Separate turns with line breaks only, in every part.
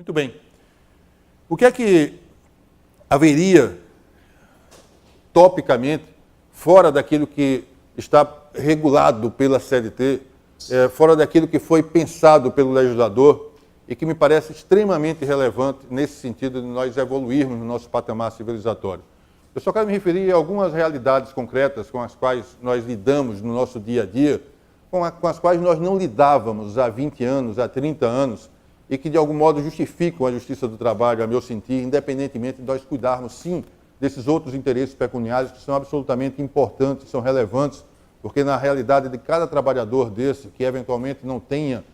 Muito bem. O que é que haveria, topicamente, fora daquilo que está regulado pela CLT, fora daquilo que foi pensado pelo legislador e que me parece extremamente relevante nesse sentido de nós evoluirmos no nosso patamar civilizatório? Eu só quero me referir a algumas realidades concretas com as quais nós lidamos no nosso dia a dia, com as quais nós não lidávamos há 20 anos, há 30 anos, e que de algum modo justificam a justiça do trabalho, a meu sentir, independentemente de nós cuidarmos, sim, desses outros interesses pecuniários que são absolutamente importantes, são relevantes, porque na realidade de cada trabalhador desse, que eventualmente não tenha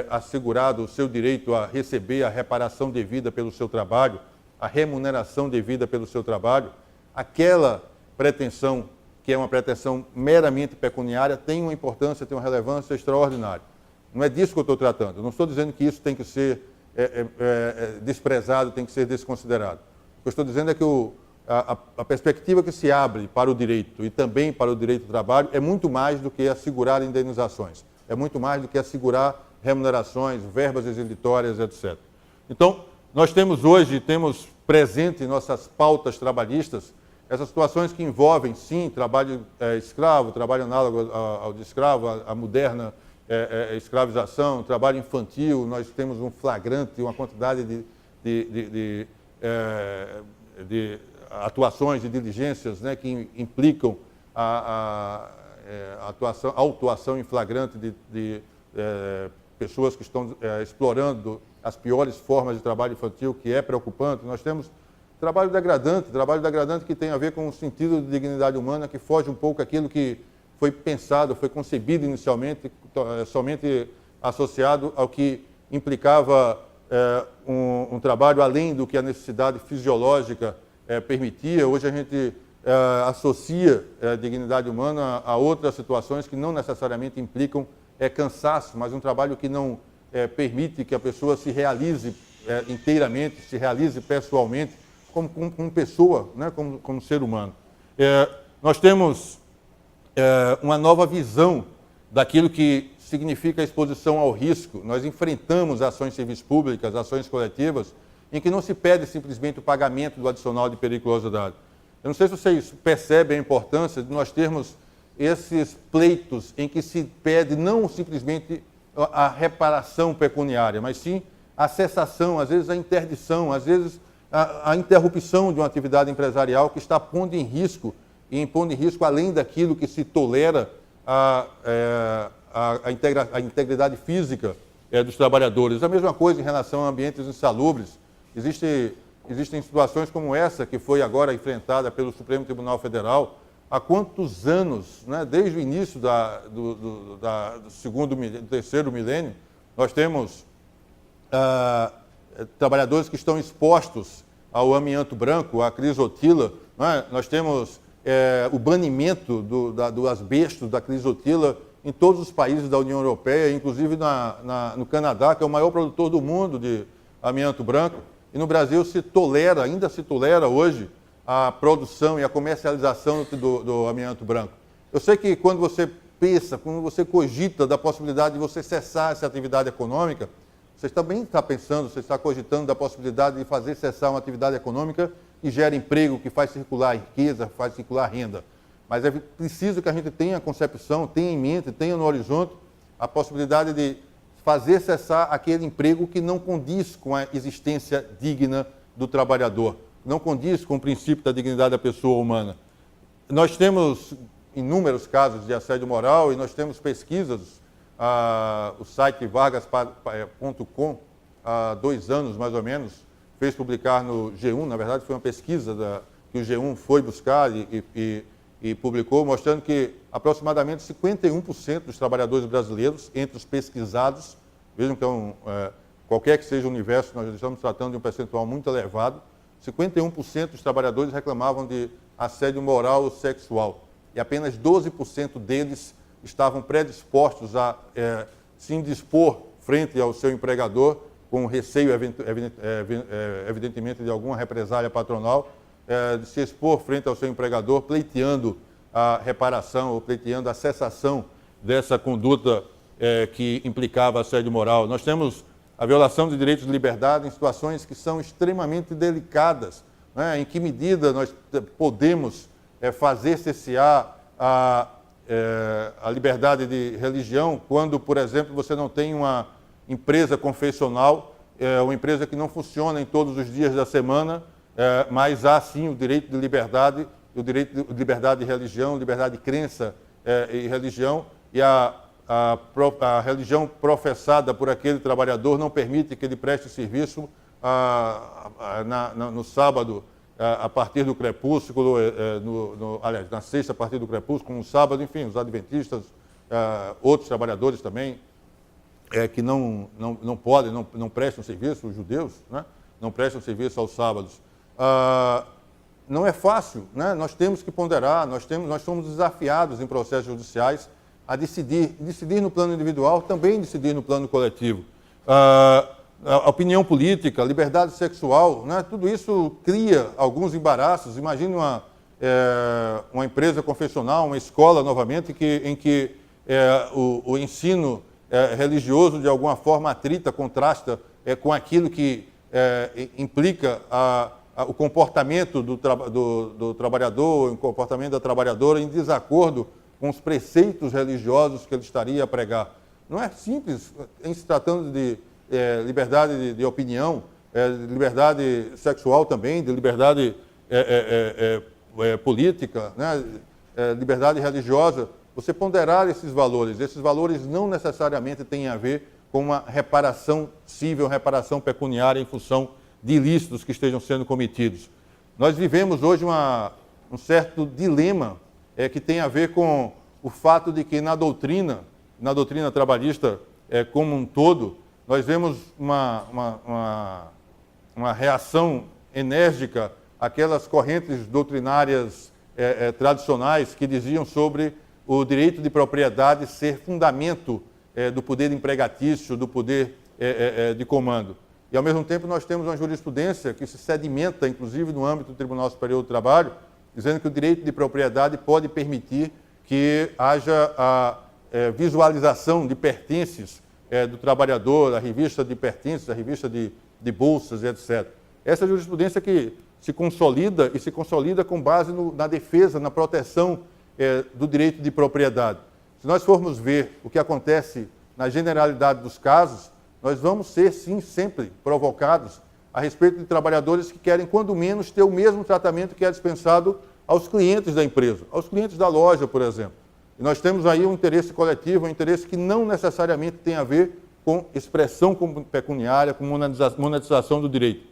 assegurado o seu direito a receber a reparação devida pelo seu trabalho, a remuneração devida pelo seu trabalho, aquela pretensão, que é uma pretensão meramente pecuniária, tem uma importância, tem uma relevância extraordinária. Não é disso que eu estou tratando. Eu não estou dizendo que isso tem que ser desprezado, tem que ser desconsiderado. O que eu estou dizendo é que a perspectiva que se abre para o direito e também para o direito do trabalho é muito mais do que assegurar indenizações, é muito mais do que assegurar remunerações, verbas exilitórias, etc. Então, nós temos hoje, temos presente em nossas pautas trabalhistas, essas situações que envolvem, sim, trabalho escravo, trabalho análogo ao de escravo, a moderna escravização, trabalho infantil. Nós temos um flagrante, uma quantidade de atuações, de diligências, né, que implicam a autuação em flagrante de pessoas que estão explorando as piores formas de trabalho infantil, que é preocupante. Nós temos trabalho degradante que tem a ver com o sentido de dignidade humana, que foge um pouco daquilo que foi pensado, foi concebido inicialmente, somente associado ao que implicava um trabalho além do que a necessidade fisiológica permitia. Hoje a gente associa a dignidade humana a outras situações que não necessariamente implicam cansaço, mas um trabalho que não permite que a pessoa se realize inteiramente, se realize pessoalmente, como pessoa, né, como ser humano. Nós temos uma nova visão daquilo que significa a exposição ao risco. Nós enfrentamos ações civis públicas, ações coletivas, em que não se pede simplesmente o pagamento do adicional de periculosidade. Eu não sei se vocês percebem a importância de nós termos esses pleitos em que se pede não simplesmente a reparação pecuniária, mas sim a cessação, às vezes a interdição, às vezes a interrupção de uma atividade empresarial que está pondo em risco, e impondo em risco, além daquilo que se tolera, a integridade física dos trabalhadores. A mesma coisa em relação a ambientes insalubres. Existem situações como essa, que foi agora enfrentada pelo Supremo Tribunal Federal. Há quantos anos, né, desde o início do terceiro milênio, nós temos trabalhadores que estão expostos ao amianto branco, à crisotila, né? Nós temos o banimento do asbesto, da crisotila, em todos os países da União Europeia, inclusive no Canadá, que é o maior produtor do mundo de amianto branco. E no Brasil ainda se tolera hoje a produção e a comercialização do amianto branco. Eu sei que quando você pensa, quando você cogita da possibilidade de você cessar essa atividade econômica, você também está pensando, você está cogitando da possibilidade de fazer cessar uma atividade econômica que gera emprego, que faz circular riqueza, faz circular renda. Mas é preciso que a gente tenha a concepção, tenha em mente, tenha no horizonte a possibilidade de fazer cessar aquele emprego que não condiz com a existência digna do trabalhador, não condiz com o princípio da dignidade da pessoa humana. Nós temos inúmeros casos de assédio moral e nós temos pesquisas. O site vargas.com, há 2 anos mais ou menos, fez publicar no G1, na verdade foi uma pesquisa que o G1 foi buscar e publicou, mostrando que aproximadamente 51% dos trabalhadores brasileiros, entre os pesquisados, vejam que qualquer que seja o universo, nós estamos tratando de um percentual muito elevado, 51% dos trabalhadores reclamavam de assédio moral ou sexual, e apenas 12% deles estavam predispostos a se indispor frente ao seu empregador, com receio, evidentemente, de alguma represália patronal, de se expor frente ao seu empregador, pleiteando a reparação ou pleiteando a cessação dessa conduta que implicava assédio moral. Nós temos a violação de direitos de liberdade em situações que são extremamente delicadas, né? Em que medida nós podemos fazer cessar a liberdade de religião quando, por exemplo, você não tem uma empresa confessional, uma empresa que não funciona em todos os dias da semana, mas há sim o direito de liberdade, o direito de liberdade de religião, liberdade de crença e religião, e a religião professada por aquele trabalhador não permite que ele preste serviço no sábado a partir do crepúsculo, aliás, na sexta a partir do crepúsculo, no sábado, enfim, os adventistas, outros trabalhadores também, que não podem, não prestam serviço, os judeus, né? Não prestam serviço aos sábados. Não é fácil, né? Nós temos que ponderar, nós somos desafiados em processos judiciais a decidir no plano individual, também decidir no plano coletivo. A opinião política, a liberdade sexual, né? Tudo isso cria alguns embaraços. Imagine uma empresa confessional, uma escola, novamente, em que o ensino religioso, de alguma forma, atrita, contrasta com aquilo que implica o comportamento do trabalhador, o comportamento da trabalhadora em desacordo com os preceitos religiosos que ele estaria a pregar. Não é simples, em se tratando de liberdade de opinião, de liberdade sexual também, de liberdade política, né? Liberdade religiosa. Você ponderar esses valores não necessariamente têm a ver com uma reparação civil, reparação pecuniária em função de ilícitos que estejam sendo cometidos. Nós vivemos hoje um certo dilema que tem a ver com o fato de que na doutrina trabalhista como um todo, nós vemos uma reação enérgica àquelas correntes doutrinárias tradicionais que diziam sobre o direito de propriedade ser fundamento do poder empregatício, do poder de comando. E, ao mesmo tempo, nós temos uma jurisprudência que se sedimenta, inclusive, no âmbito do Tribunal Superior do Trabalho, dizendo que o direito de propriedade pode permitir que haja a visualização de pertences do trabalhador, a revista de pertences, a revista de bolsas, etc. Essa jurisprudência que se consolida com base na defesa, na proteção do direito de propriedade. Se nós formos ver o que acontece na generalidade dos casos, nós vamos ser, sim, sempre provocados a respeito de trabalhadores que querem, quando menos, ter o mesmo tratamento que é dispensado aos clientes da empresa, aos clientes da loja, por exemplo. E nós temos aí um interesse coletivo, um interesse que não necessariamente tem a ver com expressão pecuniária, com monetização do direito.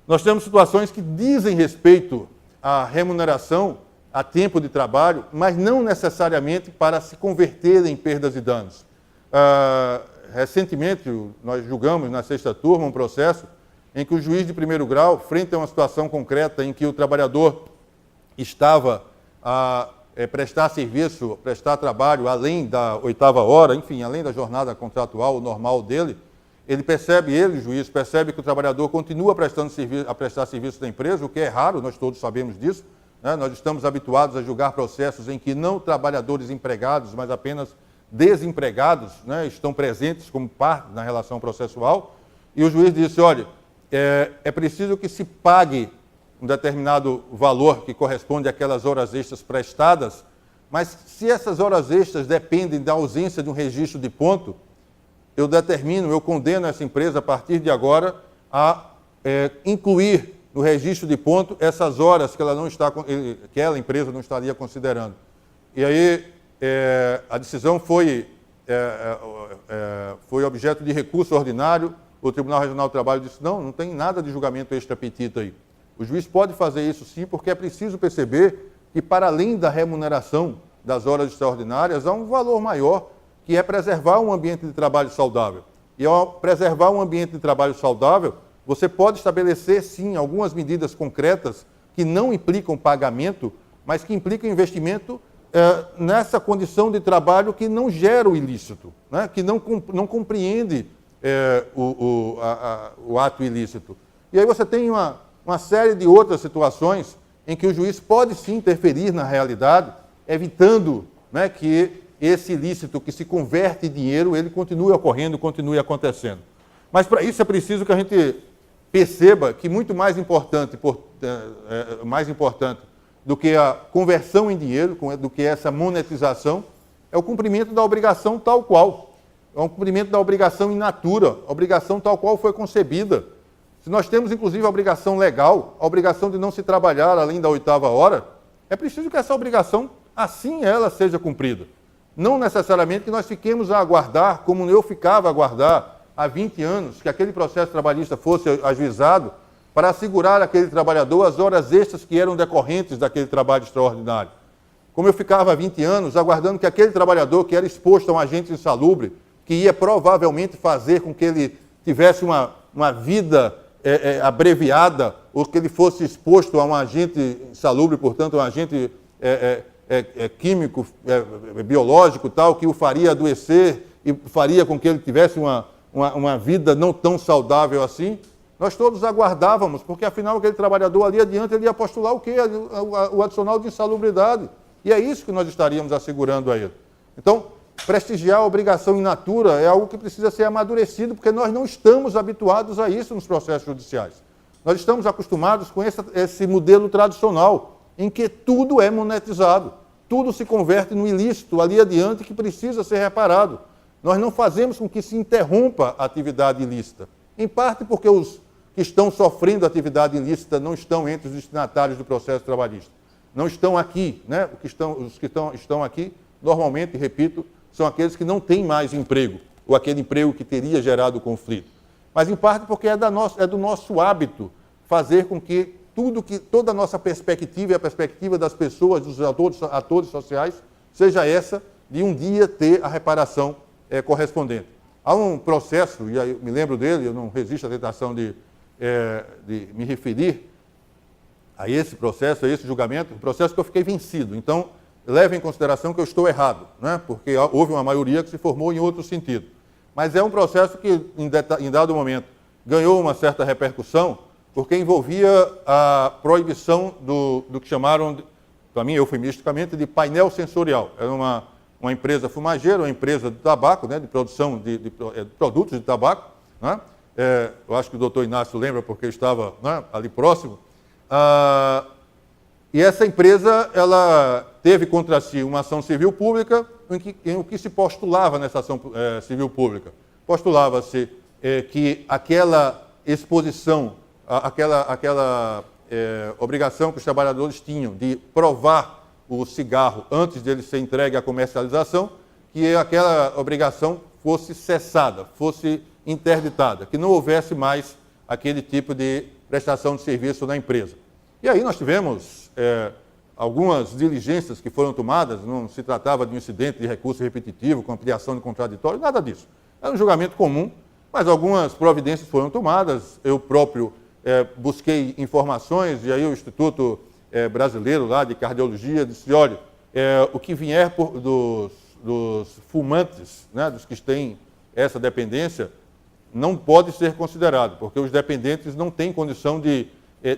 Nós temos situações que dizem respeito à remuneração, a tempo de trabalho, mas não necessariamente para se converter em perdas e danos. Recentemente, nós julgamos na sexta turma um processo em que o juiz de primeiro grau, frente a uma situação concreta em que o trabalhador estava a prestar serviço, prestar trabalho além da 8ª hora, enfim, além da jornada contratual normal dele, o juiz, percebe que o trabalhador continua a prestar serviço da empresa, o que é raro, nós todos sabemos disso, né? Nós estamos habituados a julgar processos em que não trabalhadores empregados, mas apenas desempregados, né, estão presentes como parte na relação processual, e o juiz disse, olha, é preciso que se pague um determinado valor que corresponde àquelas horas extras prestadas, mas se essas horas extras dependem da ausência de um registro de ponto, eu condeno essa empresa a partir de agora a incluir no registro de ponto essas horas que aquela empresa não estaria considerando. E aí a decisão foi objeto de recurso ordinário. O Tribunal Regional do Trabalho disse, não tem nada de julgamento extra-petita aí. O juiz pode fazer isso sim, porque é preciso perceber que, para além da remuneração das horas extraordinárias, há um valor maior, que é preservar um ambiente de trabalho saudável. E ao preservar um ambiente de trabalho saudável, você pode estabelecer, sim, algumas medidas concretas que não implicam pagamento, mas que implicam investimento nessa condição de trabalho que não gera o ilícito, né? Que não compreende o ato ilícito. E aí você tem uma série de outras situações em que o juiz pode sim interferir na realidade, evitando, né, que esse ilícito que se converte em dinheiro, ele continue ocorrendo, continue acontecendo. Mas para isso é preciso que a gente perceba que muito mais importante do que a conversão em dinheiro, do que essa monetização, é o cumprimento da obrigação tal qual. É um cumprimento da obrigação in natura, a obrigação tal qual foi concebida. Se nós temos, inclusive, a obrigação legal, a obrigação de não se trabalhar além da 8ª hora, é preciso que essa obrigação, assim ela, seja cumprida. Não necessariamente que nós fiquemos a aguardar, como eu ficava a aguardar há 20 anos, que aquele processo trabalhista fosse ajuizado para assegurar àquele trabalhador as horas extras que eram decorrentes daquele trabalho extraordinário. Como eu ficava há 20 anos aguardando que aquele trabalhador que era exposto a um agente insalubre, que ia provavelmente fazer com que ele tivesse uma vida abreviada, ou que ele fosse exposto a um agente insalubre, portanto, um agente químico, biológico, tal, que o faria adoecer e faria com que ele tivesse uma vida não tão saudável assim, nós todos aguardávamos, porque afinal aquele trabalhador ali adiante ele ia postular o quê? O adicional de insalubridade. E é isso que nós estaríamos assegurando a ele. Então, prestigiar a obrigação in natura é algo que precisa ser amadurecido, porque nós não estamos habituados a isso nos processos judiciais. Nós estamos acostumados com esse modelo tradicional, em que tudo é monetizado, tudo se converte no ilícito ali adiante que precisa ser reparado. Nós não fazemos com que se interrompa a atividade ilícita, em parte porque os que estão sofrendo atividade ilícita não estão entre os destinatários do processo trabalhista. Não estão aqui, né? Os que estão aqui, normalmente, repito, são aqueles que não têm mais emprego, ou aquele emprego que teria gerado o conflito. Mas, em parte, porque é do nosso hábito fazer com que toda a nossa perspectiva e a perspectiva das pessoas, dos atores sociais, seja essa de um dia ter a reparação correspondente. Há um processo, e eu me lembro dele, eu não resisto à tentação de me referir a esse processo, a esse julgamento, um processo que eu fiquei vencido. Então, leve em consideração que eu estou errado, né? Porque houve uma maioria que se formou em outro sentido. Mas é um processo que, em dado momento, ganhou uma certa repercussão, porque envolvia a proibição do que chamaram, para mim, eufemisticamente, de painel sensorial. Era uma empresa fumageira, uma empresa de tabaco, né, de produção de produtos de tabaco. Né? Eu acho que o doutor Inácio lembra, porque estava, né, ali próximo. E essa empresa, ela teve contra si uma ação civil pública em o que se postulava nessa ação civil pública. Postulava-se que aquela exposição, aquela obrigação que os trabalhadores tinham de provar o cigarro antes dele ser entregue à comercialização, que aquela obrigação fosse cessada, fosse interditada, que não houvesse mais aquele tipo de prestação de serviço na empresa. E aí nós tivemos algumas diligências que foram tomadas, não se tratava de um incidente de recurso repetitivo, com ampliação de contraditório, nada disso. Era um julgamento comum, mas algumas providências foram tomadas. Eu próprio busquei informações, e aí o Instituto Brasileiro lá de Cardiologia disse, olha, o que vier dos fumantes, né, dos que têm essa dependência, não pode ser considerado, porque os dependentes não têm condição de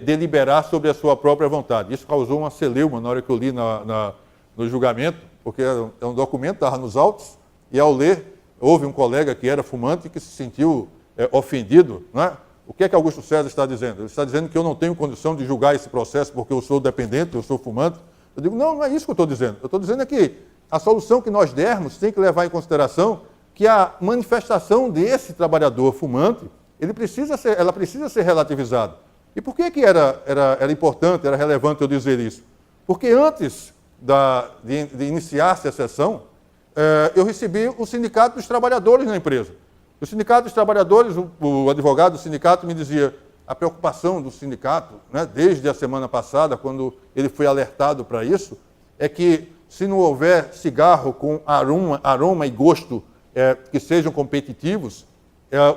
deliberar sobre a sua própria vontade. Isso causou uma celeuma na hora que eu li no julgamento, porque é um documento, estava nos autos, e ao ler, houve um colega que era fumante que se sentiu ofendido. Né? O que é que Augusto César está dizendo? Ele está dizendo que eu não tenho condição de julgar esse processo porque eu sou dependente, eu sou fumante. Eu digo, não é isso que eu estou dizendo. Eu estou dizendo que a solução que nós dermos tem que levar em consideração que a manifestação desse trabalhador fumante, ela precisa ser relativizada. E por que era importante, era relevante eu dizer isso? Porque antes de iniciar-se a sessão, eu recebi o Sindicato dos Trabalhadores na empresa. O Sindicato dos Trabalhadores, o advogado do sindicato me dizia, a preocupação do sindicato, né, desde a semana passada, quando ele foi alertado para isso, é que se não houver cigarro com aroma e gosto que sejam competitivos,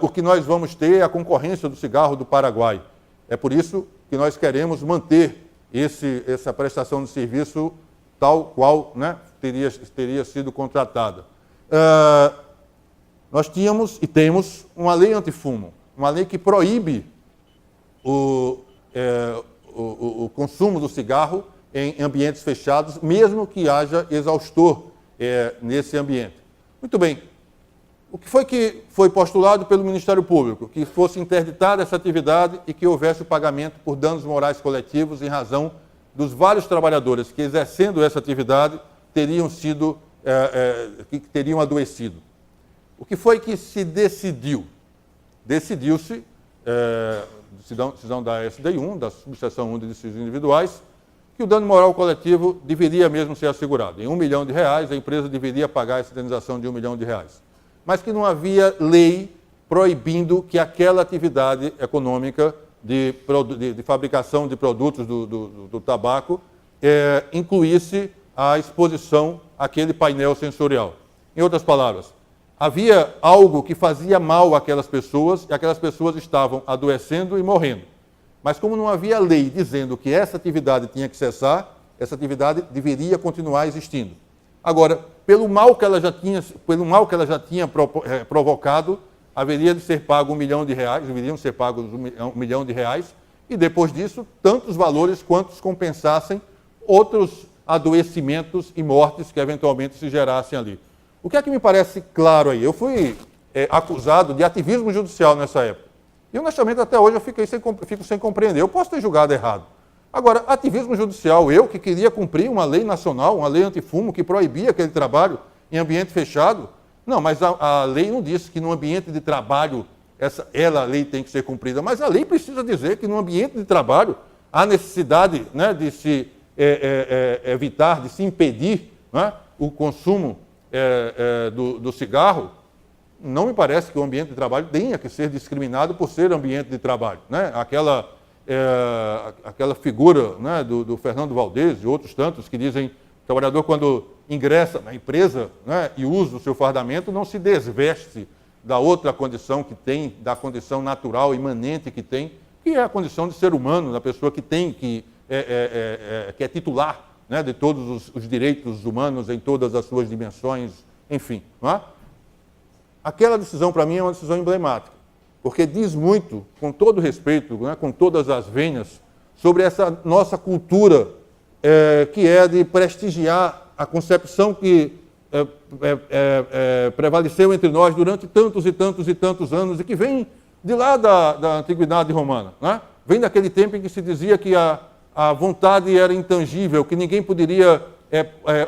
o que nós vamos ter é a concorrência do cigarro do Paraguai. É por isso que nós queremos manter essa prestação de serviço tal qual, né, teria sido contratada. Nós tínhamos e temos uma lei antifumo, uma lei que proíbe o consumo do cigarro em ambientes fechados, mesmo que haja exaustor nesse ambiente. Muito bem. O que foi postulado pelo Ministério Público? Que fosse interditada essa atividade e que houvesse o pagamento por danos morais coletivos em razão dos vários trabalhadores que, exercendo essa atividade, teriam adoecido. O que foi que se decidiu? Decidiu-se, decisão da SDI1, da subseção 1 de dissídios individuais, que o dano moral coletivo deveria mesmo ser assegurado. Em R$1 milhão, a empresa deveria pagar essa indenização de R$1 milhão. Mas que não havia lei proibindo que aquela atividade econômica de fabricação de produtos do tabaco incluísse a exposição àquele painel sensorial. Em outras palavras, havia algo que fazia mal àquelas pessoas e aquelas pessoas estavam adoecendo e morrendo. Mas como não havia lei dizendo que essa atividade tinha que cessar, essa atividade deveria continuar existindo. Agora, pelo mal que ela já tinha provocado, haveria de ser pago deveriam ser pagos R$1 milhão, e depois disso, tantos valores quantos compensassem outros adoecimentos e mortes que eventualmente se gerassem ali. O que é que me parece claro aí? Eu fui acusado de ativismo judicial nessa época. E, honestamente, até hoje eu fico sem compreender. Eu posso ter julgado errado. Agora, ativismo judicial, eu que queria cumprir uma lei nacional, uma lei antifumo que proibia aquele trabalho em ambiente fechado. Não, mas a lei não disse que no ambiente de trabalho a lei tem que ser cumprida. Mas a lei precisa dizer que no ambiente de trabalho há necessidade, né, de se evitar, de se impedir, né, o consumo do cigarro. Não me parece que o ambiente de trabalho tenha que ser discriminado por ser ambiente de trabalho, né? Aquela figura, né, do Fernando Valdez e outros tantos que dizem que o trabalhador, quando ingressa na empresa, né, e usa o seu fardamento, não se desveste da outra condição que tem, da condição natural, imanente que tem, que é a condição de ser humano, da pessoa que tem, que é titular, né, de todos os direitos humanos em todas as suas dimensões, enfim. Não é? Aquela decisão, para mim, é uma decisão emblemática, porque diz muito, com todo respeito, né, com todas as venhas, sobre essa nossa cultura que é de prestigiar a concepção que prevaleceu entre nós durante tantos e tantos e tantos anos e que vem de lá da Antiguidade Romana. Né? Vem daquele tempo em que se dizia que a vontade era intangível, que ninguém poderia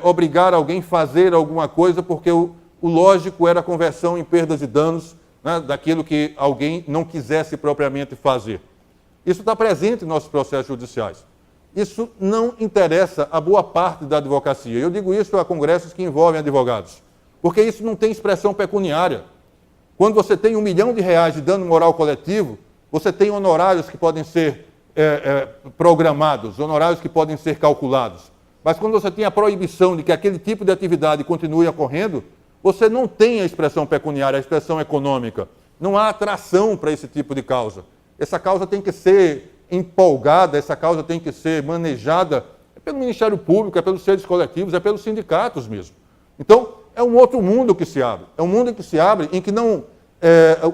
obrigar alguém a fazer alguma coisa, porque o lógico era a conversão em perdas e danos, né, daquilo que alguém não quisesse propriamente fazer. Isso está presente em nossos processos judiciais. Isso não interessa a boa parte da advocacia. Eu digo isso a congressos que envolvem advogados, porque isso não tem expressão pecuniária. Quando você tem R$1 milhão de dano moral coletivo, você tem honorários que podem ser programados, honorários que podem ser calculados. Mas quando você tem a proibição de que aquele tipo de atividade continue ocorrendo, você não tem a expressão pecuniária, a expressão econômica. Não há atração para esse tipo de causa. Essa causa tem que ser empolgada, essa causa tem que ser manejada pelo Ministério Público, é pelos seres coletivos, é pelos sindicatos mesmo. Então, é um outro mundo que se abre. É um mundo que se abre em que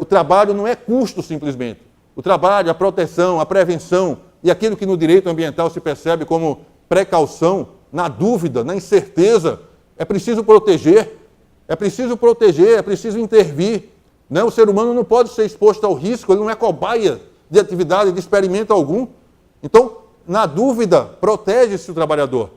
o trabalho não é custo simplesmente. O trabalho, a proteção, a prevenção e aquilo que no direito ambiental se percebe como precaução, na dúvida, na incerteza, é preciso proteger, é preciso intervir. Né? O ser humano não pode ser exposto ao risco, ele não é cobaia de atividade, de experimento algum. Então, na dúvida, protege-se o trabalhador.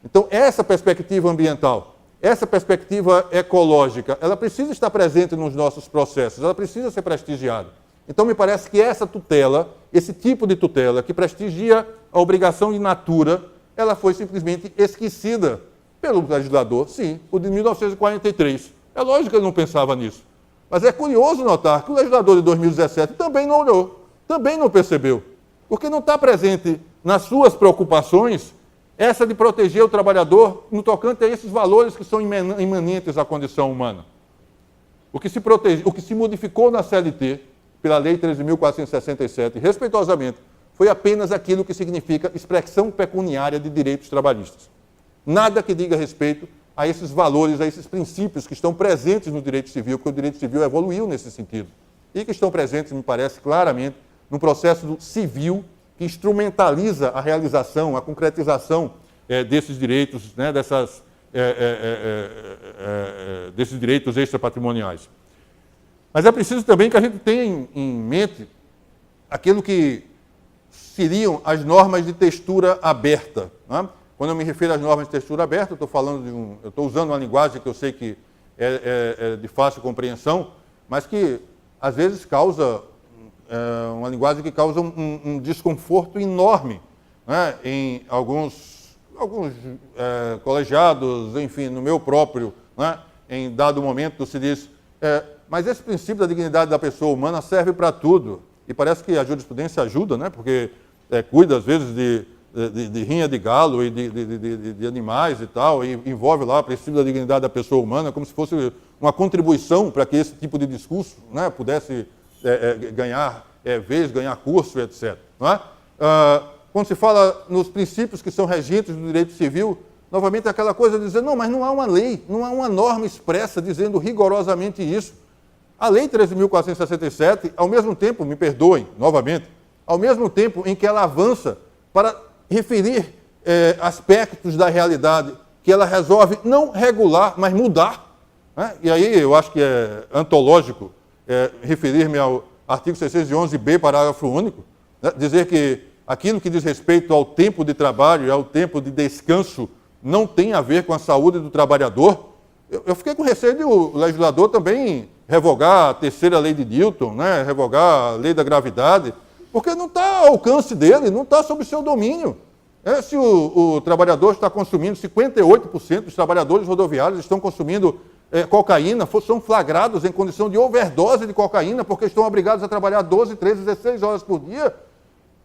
Então, essa perspectiva ambiental, essa perspectiva ecológica, ela precisa estar presente nos nossos processos, ela precisa ser prestigiada. Então, me parece que essa tutela, esse tipo de tutela que prestigia a obrigação de natura, ela foi simplesmente esquecida pelo legislador, sim, o de 1943. É lógico que ele não pensava nisso. Mas é curioso notar que o legislador de 2017 também não olhou, também não percebeu, porque não está presente nas suas preocupações essa de proteger o trabalhador no tocante a esses valores que são imanentes à condição humana. O que se modificou na CLT, pela Lei 13.467, respeitosamente, foi apenas aquilo que significa expressão pecuniária de direitos trabalhistas. Nada que diga respeito a esses valores, a esses princípios que estão presentes no direito civil, porque o direito civil evoluiu nesse sentido. E que estão presentes, me parece claramente, no processo civil que instrumentaliza a realização, a concretização desses direitos, né, dessas desses direitos extrapatrimoniais. Mas é preciso também que a gente tenha em mente aquilo que seriam as normas de textura aberta. Né? Quando eu me refiro às normas de textura aberta, eu estou usando uma linguagem que eu sei que é de fácil compreensão, mas que às vezes causa uma linguagem que causa um desconforto enorme, né? Em alguns colegiados, enfim, no meu próprio, né? Em dado momento se diz, mas esse princípio da dignidade da pessoa humana serve para tudo. E parece que a jurisprudência ajuda, né? Porque cuida, às vezes, de rinha de galo e de animais e tal, e envolve lá o princípio da dignidade da pessoa humana, como se fosse uma contribuição para que esse tipo de discurso, né, pudesse ganhar vez, ganhar curso, etc. Não é? Quando se fala nos princípios que são regentes do direito civil, novamente é aquela coisa de dizer, não, mas não há uma lei, não há uma norma expressa dizendo rigorosamente isso. A Lei 13.467, ao mesmo tempo, me perdoem, novamente, ao mesmo tempo em que ela avança para referir aspectos da realidade que ela resolve não regular, mas mudar. Né? E aí eu acho que é antológico referir-me ao artigo 611b, parágrafo único, né? Dizer que aquilo que diz respeito ao tempo de trabalho e ao tempo de descanso não tem a ver com a saúde do trabalhador. Eu fiquei com receio de o legislador também revogar a terceira lei de Newton, né? Revogar a lei da gravidade, porque não está ao alcance dele, não está sob seu domínio. Se o trabalhador está consumindo, 58% dos trabalhadores rodoviários estão consumindo cocaína, são flagrados em condição de overdose de cocaína, porque estão obrigados a trabalhar 12, 13, 16 horas por dia.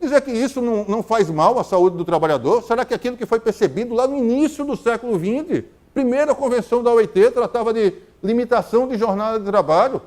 Dizer que isso não faz mal à saúde do trabalhador? Será que aquilo que foi percebido lá no início do século XX, primeira convenção da OIT, tratava de limitação de jornada de trabalho?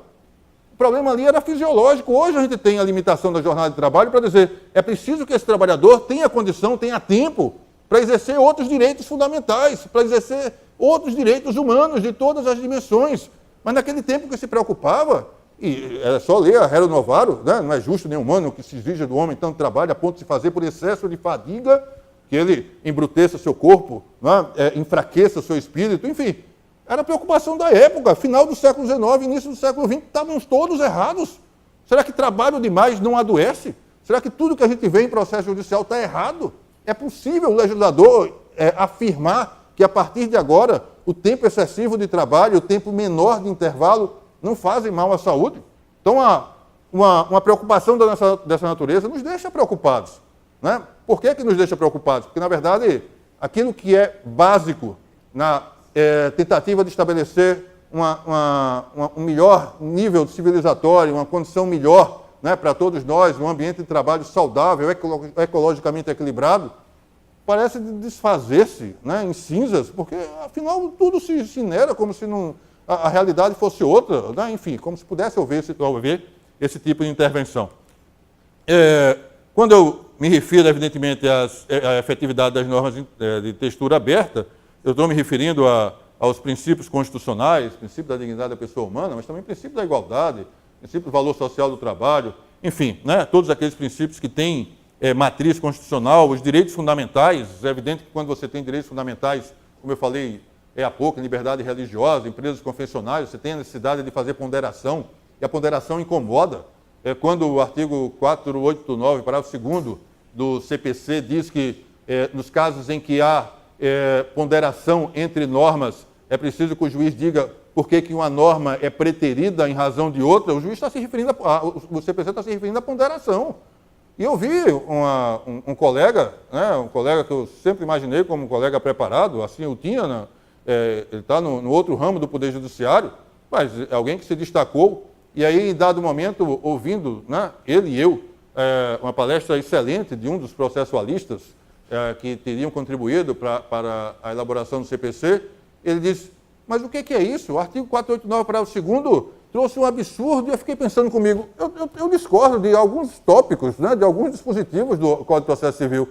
O problema ali era fisiológico. Hoje a gente tem a limitação da jornada de trabalho para dizer é preciso que esse trabalhador tenha condição, tenha tempo para exercer outros direitos fundamentais, para exercer outros direitos humanos de todas as dimensões. Mas naquele tempo que se preocupava, e era só ler a Rero Novaro, né? Não é justo nem humano que se exija do homem tanto trabalho a ponto de se fazer por excesso de fadiga, que ele embruteça seu corpo, né? Enfraqueça seu espírito, enfim. Era a preocupação da época, final do século XIX, início do século XX, estávamos todos errados. Será que trabalho demais não adoece? Será que tudo que a gente vê em processo judicial está errado? É possível o legislador afirmar que a partir de agora o tempo excessivo de trabalho, o tempo menor de intervalo não fazem mal à saúde? Então, uma preocupação dessa natureza nos deixa preocupados. Né? Por que nos deixa preocupados? Porque, na verdade, aquilo que é básico na tentativa de estabelecer um melhor nível civilizatório, uma condição melhor, né, para todos nós, um ambiente de trabalho saudável, ecologicamente equilibrado, parece desfazer-se, né, em cinzas, porque, afinal, tudo se incinera como se a realidade fosse outra, né? Enfim, como se pudesse haver esse tipo de intervenção. Quando eu me refiro, evidentemente, à efetividade das normas de textura aberta, eu estou me referindo aos princípios constitucionais, princípio da dignidade da pessoa humana, mas também princípio da igualdade, princípio do valor social do trabalho, enfim, né, todos aqueles princípios que têm matriz constitucional, os direitos fundamentais. É evidente que quando você tem direitos fundamentais, como eu falei há pouco, em liberdade religiosa, empresas confessionais, você tem a necessidade de fazer ponderação, e a ponderação incomoda. Quando o artigo 489, parágrafo 2º do CPC diz que nos casos em que há ponderação entre normas, é preciso que o juiz diga por que uma norma é preterida em razão de outra, o juiz está se referindo, o CPC está se referindo à ponderação. E eu vi um colega, né, um colega que eu sempre imaginei como um colega preparado, assim eu tinha, ele está no outro ramo do Poder Judiciário, mas alguém que se destacou, e aí em dado momento, ouvindo, né, ele e eu, uma palestra excelente de um dos processualistas, que teriam contribuído para a elaboração do CPC, ele disse, mas o que é isso? O artigo 489, parágrafo 2º, trouxe um absurdo, e eu fiquei pensando comigo, eu discordo de alguns tópicos, né, de alguns dispositivos do Código de Processo Civil,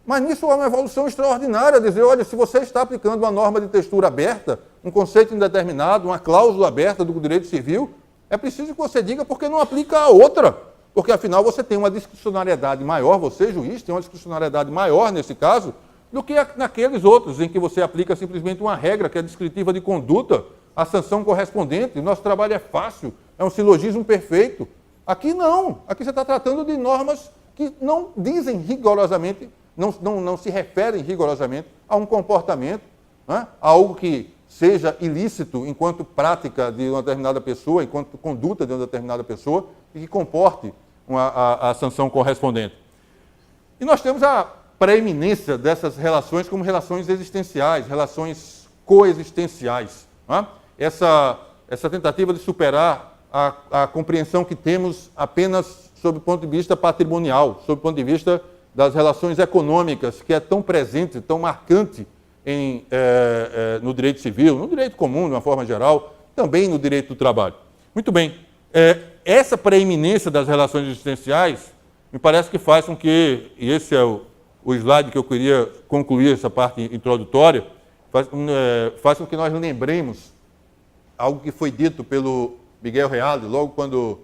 mas nisso há uma evolução extraordinária, dizer, olha, se você está aplicando uma norma de textura aberta, um conceito indeterminado, uma cláusula aberta do direito civil, é preciso que você diga porque não aplica a outra. Porque, afinal, você tem uma discricionariedade maior, você, juiz, tem uma discricionariedade maior, nesse caso, do que naqueles outros em que você aplica simplesmente uma regra que é descritiva de conduta, a sanção correspondente. O nosso trabalho é fácil, é um silogismo perfeito. Aqui não. Aqui você está tratando de normas que não dizem rigorosamente, não se referem rigorosamente a um comportamento, né? A algo que seja ilícito enquanto prática de uma determinada pessoa, enquanto conduta de uma determinada pessoa, e que comporte a sanção correspondente. E nós temos a preeminência dessas relações como relações existenciais, relações coexistenciais. Né? Essa tentativa de superar a compreensão que temos apenas sob o ponto de vista patrimonial, sob o ponto de vista das relações econômicas, que é tão presente, tão marcante no direito civil, no direito comum, de uma forma geral, também no direito do trabalho. Muito bem, essa preeminência das relações existenciais me parece que faz com que, e esse é o slide que eu queria concluir essa parte introdutória, faz com que nós lembremos algo que foi dito pelo Miguel Reale, logo quando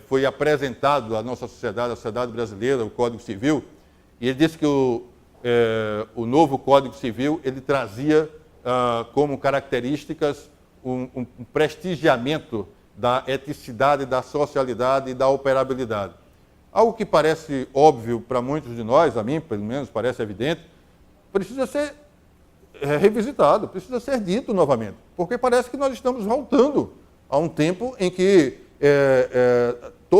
foi apresentado à nossa sociedade, à sociedade brasileira, o Código Civil, e ele disse que o novo Código Civil ele trazia como características um prestigiamento da eticidade, da socialidade e da operabilidade. Algo que parece óbvio para muitos de nós, a mim pelo menos parece evidente, precisa ser revisitado, precisa ser dito novamente, porque parece que nós estamos voltando a um tempo em que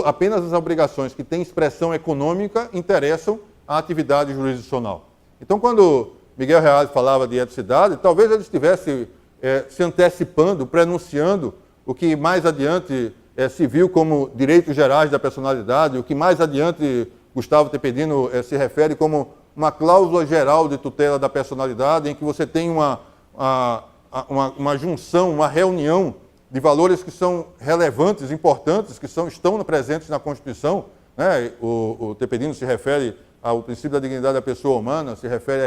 apenas as obrigações que têm expressão econômica interessam à atividade jurisdicional. Então, quando Miguel Reale falava de eticidade, talvez ele estivesse se antecipando, prenunciando o que mais adiante se viu como direitos gerais da personalidade, o que mais adiante Gustavo Tepedino se refere como uma cláusula geral de tutela da personalidade, em que você tem uma junção, uma reunião de valores que são relevantes, importantes, que estão presentes na Constituição. Né? O Tepedino se refere ao princípio da dignidade da pessoa humana, se refere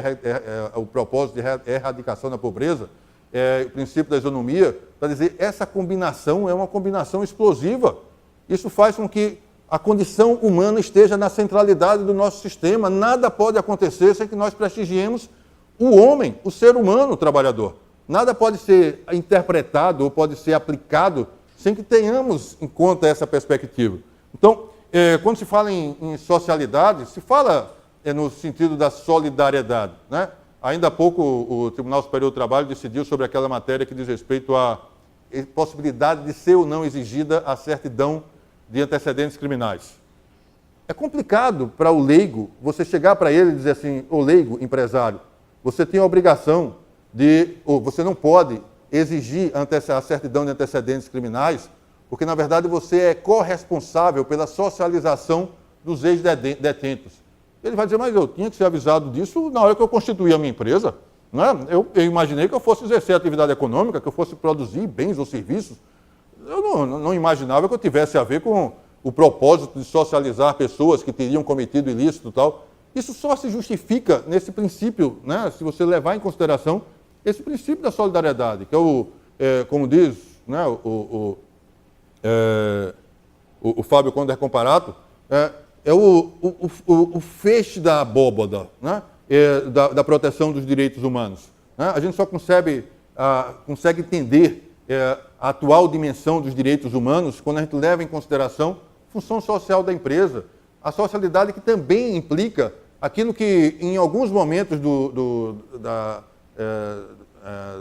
ao propósito de erradicação da pobreza, o princípio da isonomia, para dizer essa combinação é uma combinação explosiva. Isso faz com que a condição humana esteja na centralidade do nosso sistema. Nada pode acontecer sem que nós prestigiemos o homem, o ser humano, o trabalhador. Nada pode ser interpretado ou pode ser aplicado sem que tenhamos em conta essa perspectiva. Então, quando se fala em socialidade, se fala no sentido da solidariedade. Né? Ainda há pouco o Tribunal Superior do Trabalho decidiu sobre aquela matéria que diz respeito à possibilidade de ser ou não exigida a certidão de antecedentes criminais. É complicado para o leigo você chegar para ele e dizer assim, ô leigo, empresário, você tem a obrigação ou você não pode exigir a certidão de antecedentes criminais, porque, na verdade, você é corresponsável pela socialização dos ex-detentos. Ele vai dizer, mas eu tinha que ser avisado disso na hora que eu constituí a minha empresa. Não é? Eu imaginei que eu fosse exercer atividade econômica, que eu fosse produzir bens ou serviços. Eu não imaginava que eu tivesse a ver com o propósito de socializar pessoas que teriam cometido ilícito e tal. Isso só se justifica nesse princípio, né? Se você levar em consideração esse princípio da solidariedade, que é como diz, né, o Fábio Conder Comparato, o feixe da abóbada, né, da proteção dos direitos humanos. Né? A gente só consegue entender a atual dimensão dos direitos humanos quando a gente leva em consideração a função social da empresa, a socialidade que também implica aquilo que, em alguns momentos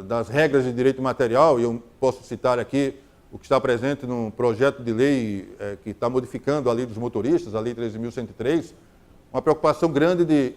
das regras de direito material, e eu posso citar aqui o que está presente num projeto de lei que está modificando a lei dos motoristas, a lei 13.103, uma preocupação grande de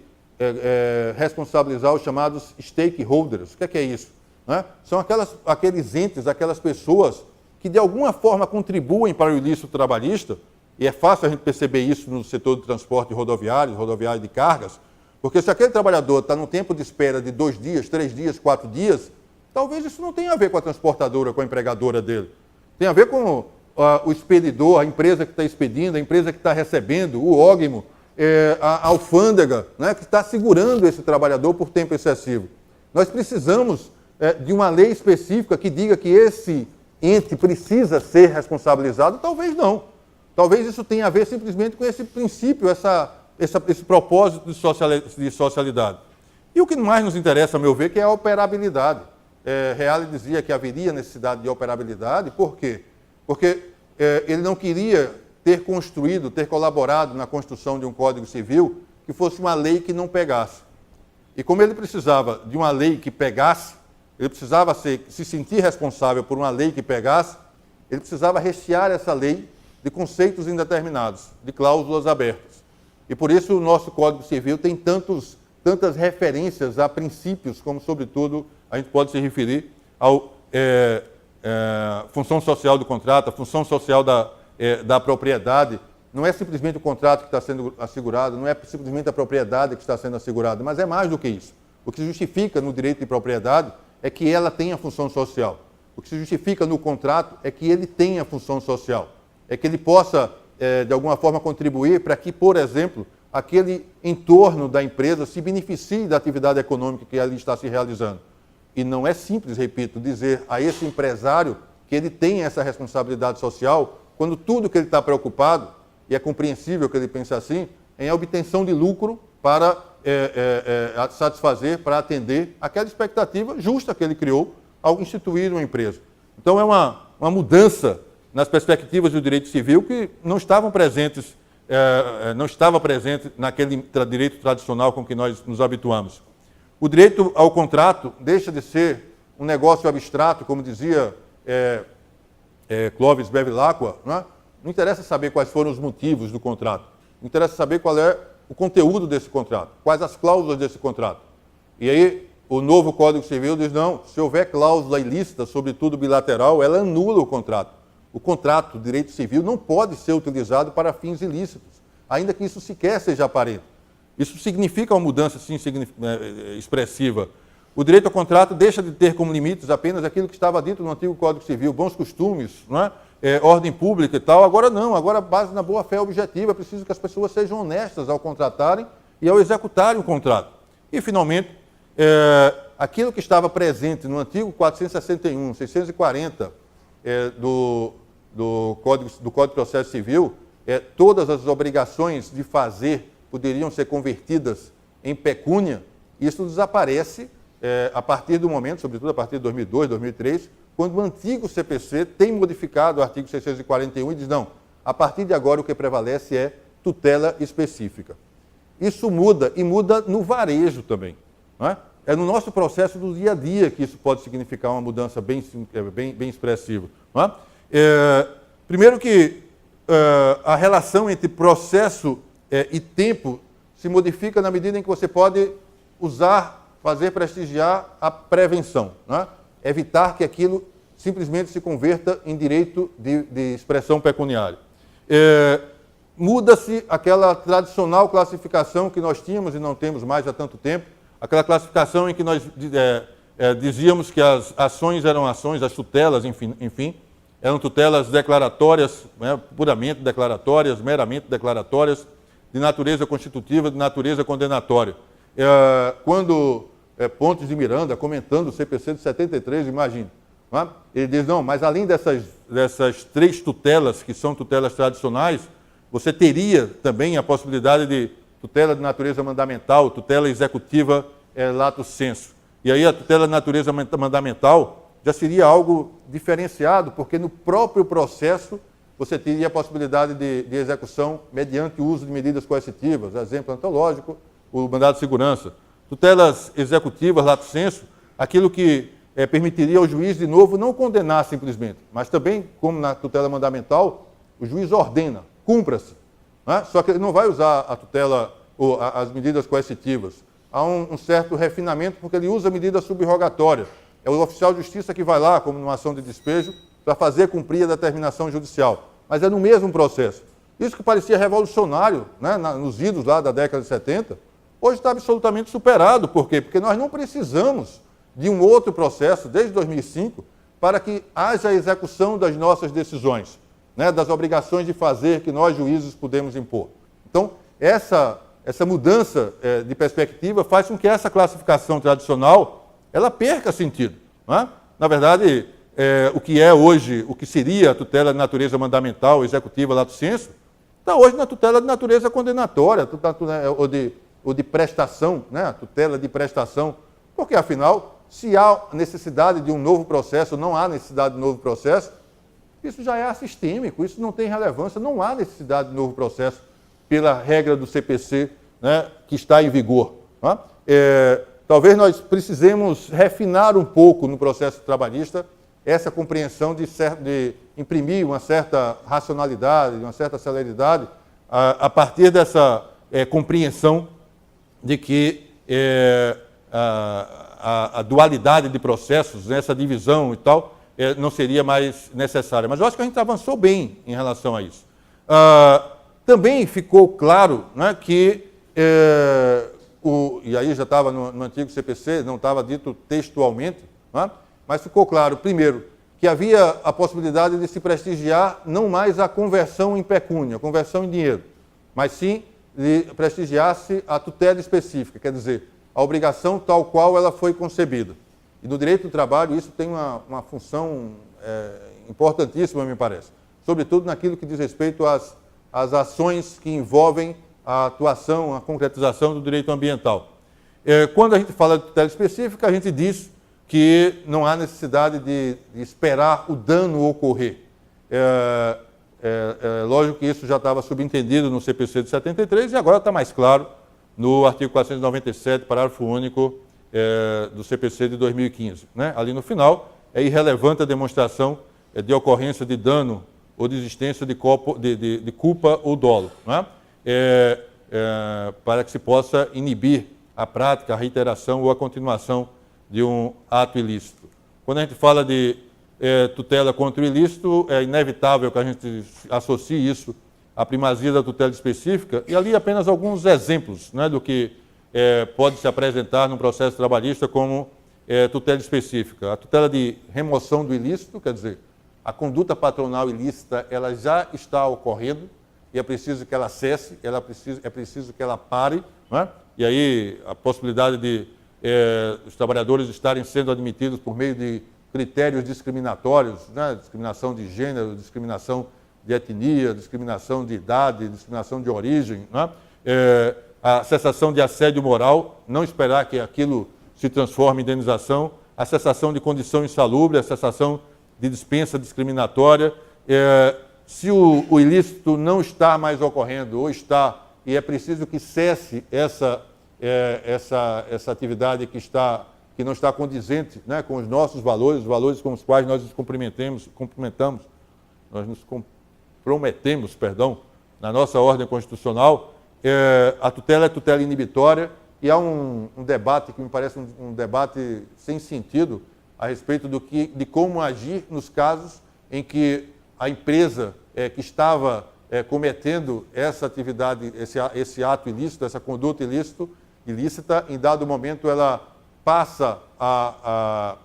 responsabilizar os chamados stakeholders. O que é isso? Né? São aqueles entes, aquelas pessoas que de alguma forma contribuem para o ilícito trabalhista, e é fácil a gente perceber isso no setor de transporte rodoviário de cargas, porque se aquele trabalhador está num tempo de espera de 2 dias, 3 dias, 4 dias, talvez isso não tenha a ver com a transportadora, com a empregadora dele. Tem a ver com o expedidor, a empresa que está expedindo, a empresa que está recebendo, o ógimo, a alfândega, né, que está segurando esse trabalhador por tempo excessivo. Nós precisamos de uma lei específica que diga que esse ente precisa ser responsabilizado? Talvez não. Talvez isso tenha a ver simplesmente com esse princípio, esse propósito de socialidade. E o que mais nos interessa, a meu ver, que é a operabilidade. Reale dizia que haveria necessidade de operabilidade, por quê? Porque ele não queria ter construído, ter colaborado na construção de um Código Civil que fosse uma lei que não pegasse. E como ele precisava de uma lei que pegasse, ele precisava se sentir responsável por uma lei que pegasse, ele precisava rechear essa lei de conceitos indeterminados, de cláusulas abertas. E por isso o nosso Código Civil tem tantas referências a princípios, como, sobretudo, a gente pode se referir ao função social do contrato, a função social da propriedade. Não é simplesmente o contrato que está sendo assegurado, não é simplesmente a propriedade que está sendo assegurada, mas é mais do que isso. O que se justifica no direito de propriedade é que ela tenha função social. O que se justifica no contrato é que ele tenha função social. É que ele possa, de alguma forma, contribuir para que, por exemplo, aquele entorno da empresa se beneficie da atividade econômica que ali está se realizando. E não é simples, repito, dizer a esse empresário que ele tem essa responsabilidade social, quando tudo que ele está preocupado, e é compreensível que ele pense assim, em obtenção de lucro para satisfazer, para atender aquela expectativa justa que ele criou ao instituir uma empresa. Então é uma mudança nas perspectivas do direito civil que não estavam presentes, não estava presente naquele direito tradicional com que nós nos habituamos. O direito ao contrato deixa de ser um negócio abstrato, como dizia Clovis Bevilacqua, não é? Não interessa saber quais foram os motivos do contrato, interessa saber qual é o conteúdo desse contrato, quais as cláusulas desse contrato. E aí o novo Código Civil diz, não, se houver cláusula ilícita, sobretudo bilateral, ela anula o contrato. O contrato, o direito civil, não pode ser utilizado para fins ilícitos, ainda que isso sequer seja aparente. Isso significa uma mudança sim, expressiva. O direito ao contrato deixa de ter como limites apenas aquilo que estava dito no antigo Código Civil, bons costumes, não é? Ordem pública e tal. Agora não, agora base na boa-fé objetiva, é preciso que as pessoas sejam honestas ao contratarem e ao executarem o contrato. E, finalmente, aquilo que estava presente no antigo 461, 640 do Código de Processo Civil, todas as obrigações de fazer poderiam ser convertidas em pecúnia, isso desaparece a partir do momento, sobretudo a partir de 2002, 2003, quando o antigo CPC tem modificado o artigo 641 e diz, não, a partir de agora o que prevalece é tutela específica. Isso muda, e muda no varejo também. Não é? É no nosso processo do dia a dia que isso pode significar uma mudança bem expressiva. Não é? Primeiro que a relação entre processo e tempo se modifica na medida em que você pode fazer prestigiar a prevenção, não é? Evitar que aquilo simplesmente se converta em direito de expressão pecuniária. Muda-se aquela tradicional classificação que nós tínhamos e não temos mais há tanto tempo, aquela classificação em que nós dizíamos que as ações eram ações, as tutelas, enfim, eram tutelas declaratórias, né, puramente declaratórias, meramente declaratórias, de natureza constitutiva, de natureza condenatória. Quando Pontes de Miranda, comentando o CPC de 73, imagine, não é? Ele diz, não, mas além dessas três tutelas, que são tutelas tradicionais, você teria também a possibilidade de tutela de natureza mandamental, tutela executiva lato sensu. E aí a tutela de natureza mandamental já seria algo diferenciado, porque no próprio processo você teria a possibilidade de execução mediante o uso de medidas coercitivas, exemplo antológico, o mandado de segurança. Tutelas executivas, lato sensu, aquilo que permitiria ao juiz, de novo, não condenar simplesmente, mas também, como na tutela mandamental, o juiz ordena, cumpra-se. Né? Só que ele não vai usar a tutela ou as medidas coercitivas. Há um certo refinamento, porque ele usa medida subrogatória. É o oficial de justiça que vai lá, como numa ação de despejo, para fazer cumprir a determinação judicial. Mas é no mesmo processo. Isso que parecia revolucionário, né, nos idos lá da década de 70, hoje está absolutamente superado. Por quê? Porque nós não precisamos de um outro processo, desde 2005, para que haja a execução das nossas decisões, né, das obrigações de fazer que nós, juízes, podemos impor. Então, essa mudança de perspectiva faz com que essa classificação tradicional ela perca sentido. Não é? Na verdade, o que é hoje, o que seria a tutela de natureza mandamental, executiva, lato sensu, está hoje na tutela de natureza condenatória, ou de ou de prestação, né? A tutela de prestação, porque, afinal, se há necessidade de um novo processo, não há necessidade de um novo processo, isso já é assistêmico, isso não tem relevância, não há necessidade de novo processo pela regra do CPC, né, que está em vigor. Tá? Talvez nós precisemos refinar um pouco no processo trabalhista essa compreensão de imprimir uma certa racionalidade, uma certa celeridade, a partir dessa compreensão de que a dualidade de processos, né, essa divisão e tal, não seria mais necessária. Mas eu acho que a gente avançou bem em relação a isso. Também ficou claro, né, que, e aí já estava no antigo CPC, não estava dito textualmente, né, mas ficou claro, primeiro, que havia a possibilidade de se prestigiar não mais a conversão em pecúnia, a conversão em dinheiro, mas sim de prestigiar-se a tutela específica, quer dizer, a obrigação tal qual ela foi concebida. E no direito do trabalho isso tem uma função importantíssima, me parece, sobretudo naquilo que diz respeito às ações que envolvem a atuação, a concretização do direito ambiental. Quando a gente fala de tutela específica, a gente diz que não há necessidade de esperar o dano ocorrer. Lógico que isso já estava subentendido no CPC de 73 e agora está mais claro no artigo 497, parágrafo único do CPC de 2015. Né? Ali no final, é irrelevante a demonstração de ocorrência de dano ou de existência de culpa ou dolo, né? Para que se possa inibir a prática, a reiteração ou a continuação de um ato ilícito. Quando a gente fala de tutela contra o ilícito, é inevitável que a gente associe isso à primazia da tutela específica, e ali apenas alguns exemplos, né, do que pode se apresentar no processo trabalhista como tutela específica. A tutela de remoção do ilícito, quer dizer, a conduta patronal ilícita ela já está ocorrendo e é preciso que ela cesse, é preciso que ela pare, né? E aí a possibilidade de os trabalhadores estarem sendo admitidos por meio de critérios discriminatórios, né? Discriminação de gênero, discriminação de etnia, discriminação de idade, discriminação de origem, né? A cessação de assédio moral, não esperar que aquilo se transforme em indenização, a cessação de condição insalubre, a cessação de dispensa discriminatória. Se o ilícito não está mais ocorrendo ou está, e é preciso que cesse essa atividade que não está condizente, né, com os nossos valores, os valores com os quais nós nos cumprimentamos, nós nos comprometemos, na nossa ordem constitucional. A tutela é tutela inibitória e há um debate que me parece um debate sem sentido a respeito de como agir nos casos em que a empresa que estava cometendo essa atividade, esse ato ilícito, essa conduta ilícita, em dado momento ela passa a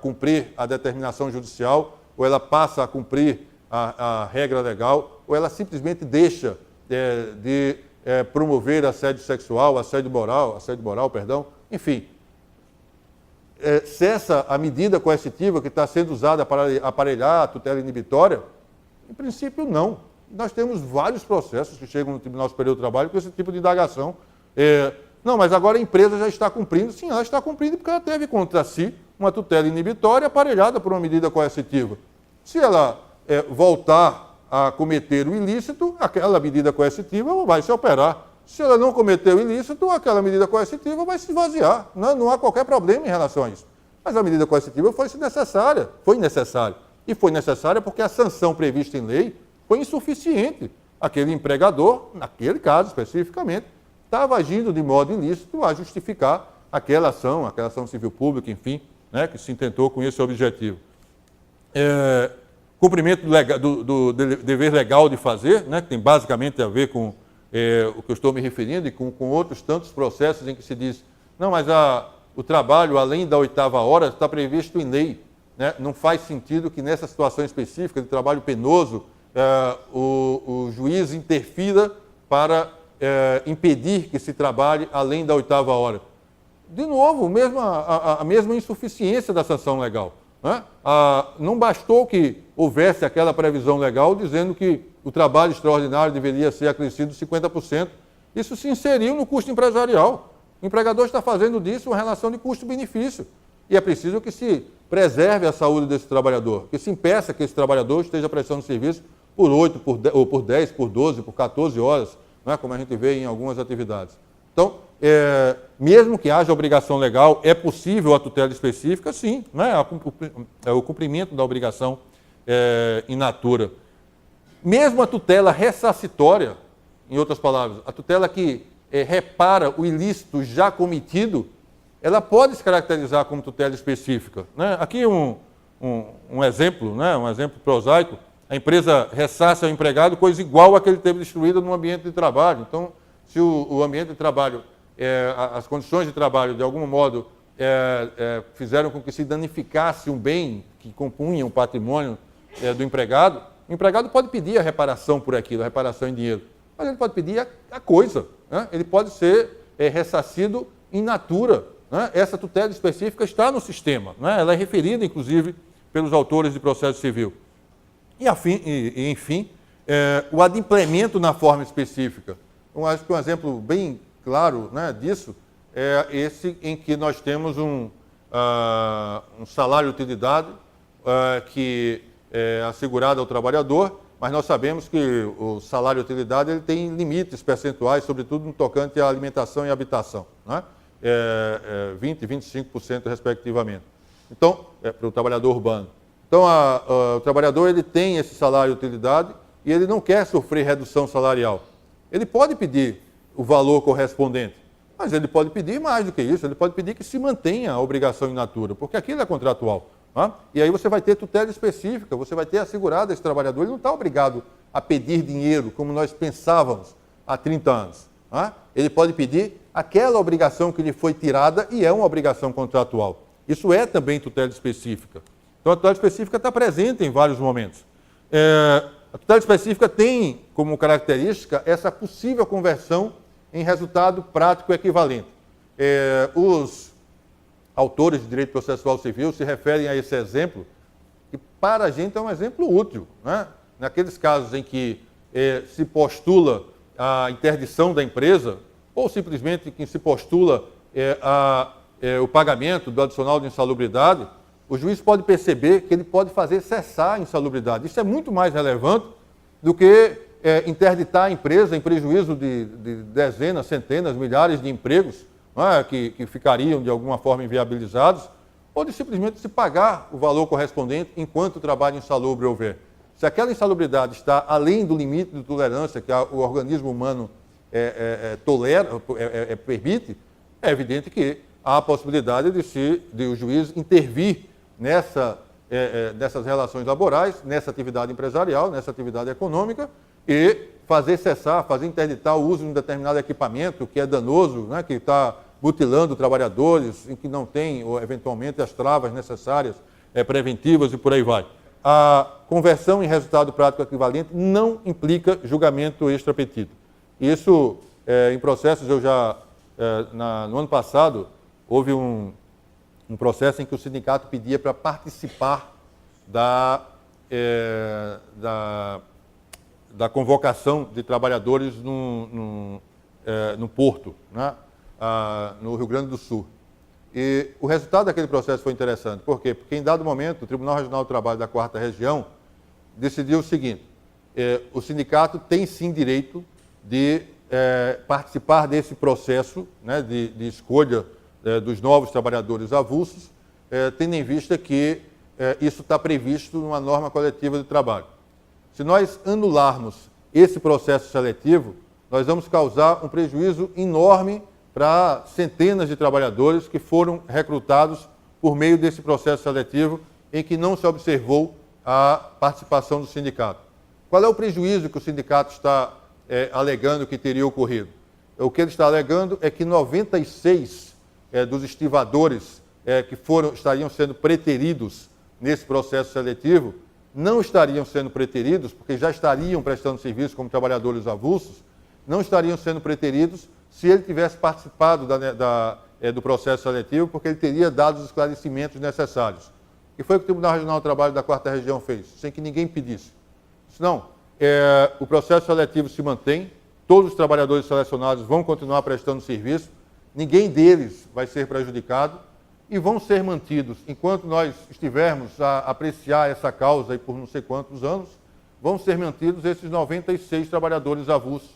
cumprir a determinação judicial, ou ela passa a cumprir a regra legal, ou ela simplesmente deixa de promover assédio sexual, assédio moral, enfim. Cessa a medida coercitiva que está sendo usada para aparelhar a tutela inibitória? Em princípio, não. Nós temos vários processos que chegam no Tribunal Superior do Trabalho com esse tipo de indagação. Não, mas agora a empresa já está cumprindo. Sim, ela está cumprindo porque ela teve contra si uma tutela inibitória aparelhada por uma medida coercitiva. Se ela voltar a cometer o ilícito, aquela medida coercitiva vai se operar. Se ela não cometer o ilícito, aquela medida coercitiva vai se esvaziar. Não há qualquer problema em relação a isso. Mas a medida coercitiva foi necessária. E foi necessária porque a sanção prevista em lei foi insuficiente. Aquele empregador, naquele caso especificamente, estava agindo de modo ilícito a justificar aquela ação civil pública, enfim, né, que se intentou com esse objetivo. Cumprimento do dever legal de fazer, né, que tem basicamente a ver com o que eu estou me referindo e com outros tantos processos em que se diz, não, mas o trabalho além da 8ª hora está previsto em lei. Né? Não faz sentido que nessa situação específica de trabalho penoso o juiz interfira para impedir que se trabalhe além da 8ª hora. De novo, a mesma insuficiência da sanção legal. Né? Não bastou que houvesse aquela previsão legal dizendo que o trabalho extraordinário deveria ser acrescido 50%, Isso se inseriu no custo empresarial. O empregador está fazendo disso uma relação de custo-benefício. E é preciso que se preserve a saúde desse trabalhador, que se impeça que esse trabalhador esteja prestando serviço por 8, por 10, por 12, por 14 horas, não é? Como a gente vê em algumas atividades. Então, mesmo que haja obrigação legal, é possível a tutela específica, sim, não é? O cumprimento da obrigação in natura. Mesmo a tutela ressarcitória, em outras palavras, a tutela que repara o ilícito já cometido, ela pode se caracterizar como tutela específica, né? Aqui um exemplo, né? Um exemplo prosaico: a empresa ressarce ao empregado coisa igual a que ele teve destruída no ambiente de trabalho. Então, se o ambiente de trabalho, as condições de trabalho, de algum modo, fizeram com que se danificasse um bem que compunha o patrimônio do empregado, o empregado pode pedir a reparação por aquilo, a reparação em dinheiro, mas ele pode pedir a coisa, né? Ele pode ser ressarcido in natura, né? Essa tutela específica está no sistema, né? Ela é referida, inclusive, pelos autores de processo civil. E enfim, o adimplemento na forma específica. Eu acho que um exemplo bem claro, né, disso é esse em que nós temos um salário-utilidade que é assegurado ao trabalhador, mas nós sabemos que o salário-utilidade ele tem limites percentuais, sobretudo no tocante à alimentação e habitação, né? 20% e 25% respectivamente. Então, para o trabalhador urbano. Então, o trabalhador ele tem esse salário-utilidade e ele não quer sofrer redução salarial. Ele pode pedir o valor correspondente, mas ele pode pedir mais do que isso, ele pode pedir que se mantenha a obrigação in natura, porque aquilo é contratual. Né? E aí você vai ter tutela específica, você vai ter assegurado esse trabalhador, ele não está obrigado a pedir dinheiro, como nós pensávamos há 30 anos. Né? Ele pode pedir aquela obrigação que lhe foi tirada e é uma obrigação contratual. Isso é também tutela específica. Então, a tutela específica está presente em vários momentos. A tutela específica tem como característica essa possível conversão em resultado prático equivalente. Os autores de direito processual civil se referem a esse exemplo, que para a gente é um exemplo útil, né? Naqueles casos em que se postula a interdição da empresa, ou simplesmente que se postula o pagamento do adicional de insalubridade, o juiz pode perceber que ele pode fazer cessar a insalubridade. Isso é muito mais relevante do que interditar a empresa em prejuízo de dezenas, centenas, milhares de empregos, né, que ficariam de alguma forma inviabilizados, ou de simplesmente se pagar o valor correspondente enquanto o trabalho insalubre houver. Se aquela insalubridade está além do limite de tolerância que o organismo humano permite, é evidente que há a possibilidade de o juiz intervir nessas relações laborais, nessa atividade empresarial, nessa atividade econômica, e fazer cessar, fazer interditar o uso de um determinado equipamento que é danoso, né, que está mutilando trabalhadores, em que não tem, ou eventualmente, as travas necessárias, preventivas e por aí vai. A conversão em resultado prático equivalente não implica julgamento extrapetito. Isso, em processos, no ano passado, houve um processo em que o sindicato pedia para participar da convocação de trabalhadores no Porto, né? No Rio Grande do Sul. E o resultado daquele processo foi interessante. Por quê? Porque em dado momento o Tribunal Regional do Trabalho da 4ª Região decidiu o seguinte: o sindicato tem sim direito de participar desse processo, né, de escolha dos novos trabalhadores avulsos, tendo em vista que isso está previsto numa norma coletiva de trabalho. Se nós anularmos esse processo seletivo, nós vamos causar um prejuízo enorme para centenas de trabalhadores que foram recrutados por meio desse processo seletivo em que não se observou a participação do sindicato. Qual é o prejuízo que o sindicato está alegando que teria ocorrido? O que ele está alegando é que 96 dos estivadores que estariam sendo preteridos nesse processo seletivo não estariam sendo preteridos, porque já estariam prestando serviço como trabalhadores avulsos, não estariam sendo preteridos se ele tivesse participado do processo seletivo, porque ele teria dado os esclarecimentos necessários. E foi o que o Tribunal Regional do Trabalho da 4ª Região fez, sem que ninguém pedisse. Não, o processo seletivo se mantém, todos os trabalhadores selecionados vão continuar prestando serviço, ninguém deles vai ser prejudicado e vão ser mantidos, enquanto nós estivermos a apreciar essa causa aí por não sei quantos anos, vão ser mantidos esses 96 trabalhadores avulsos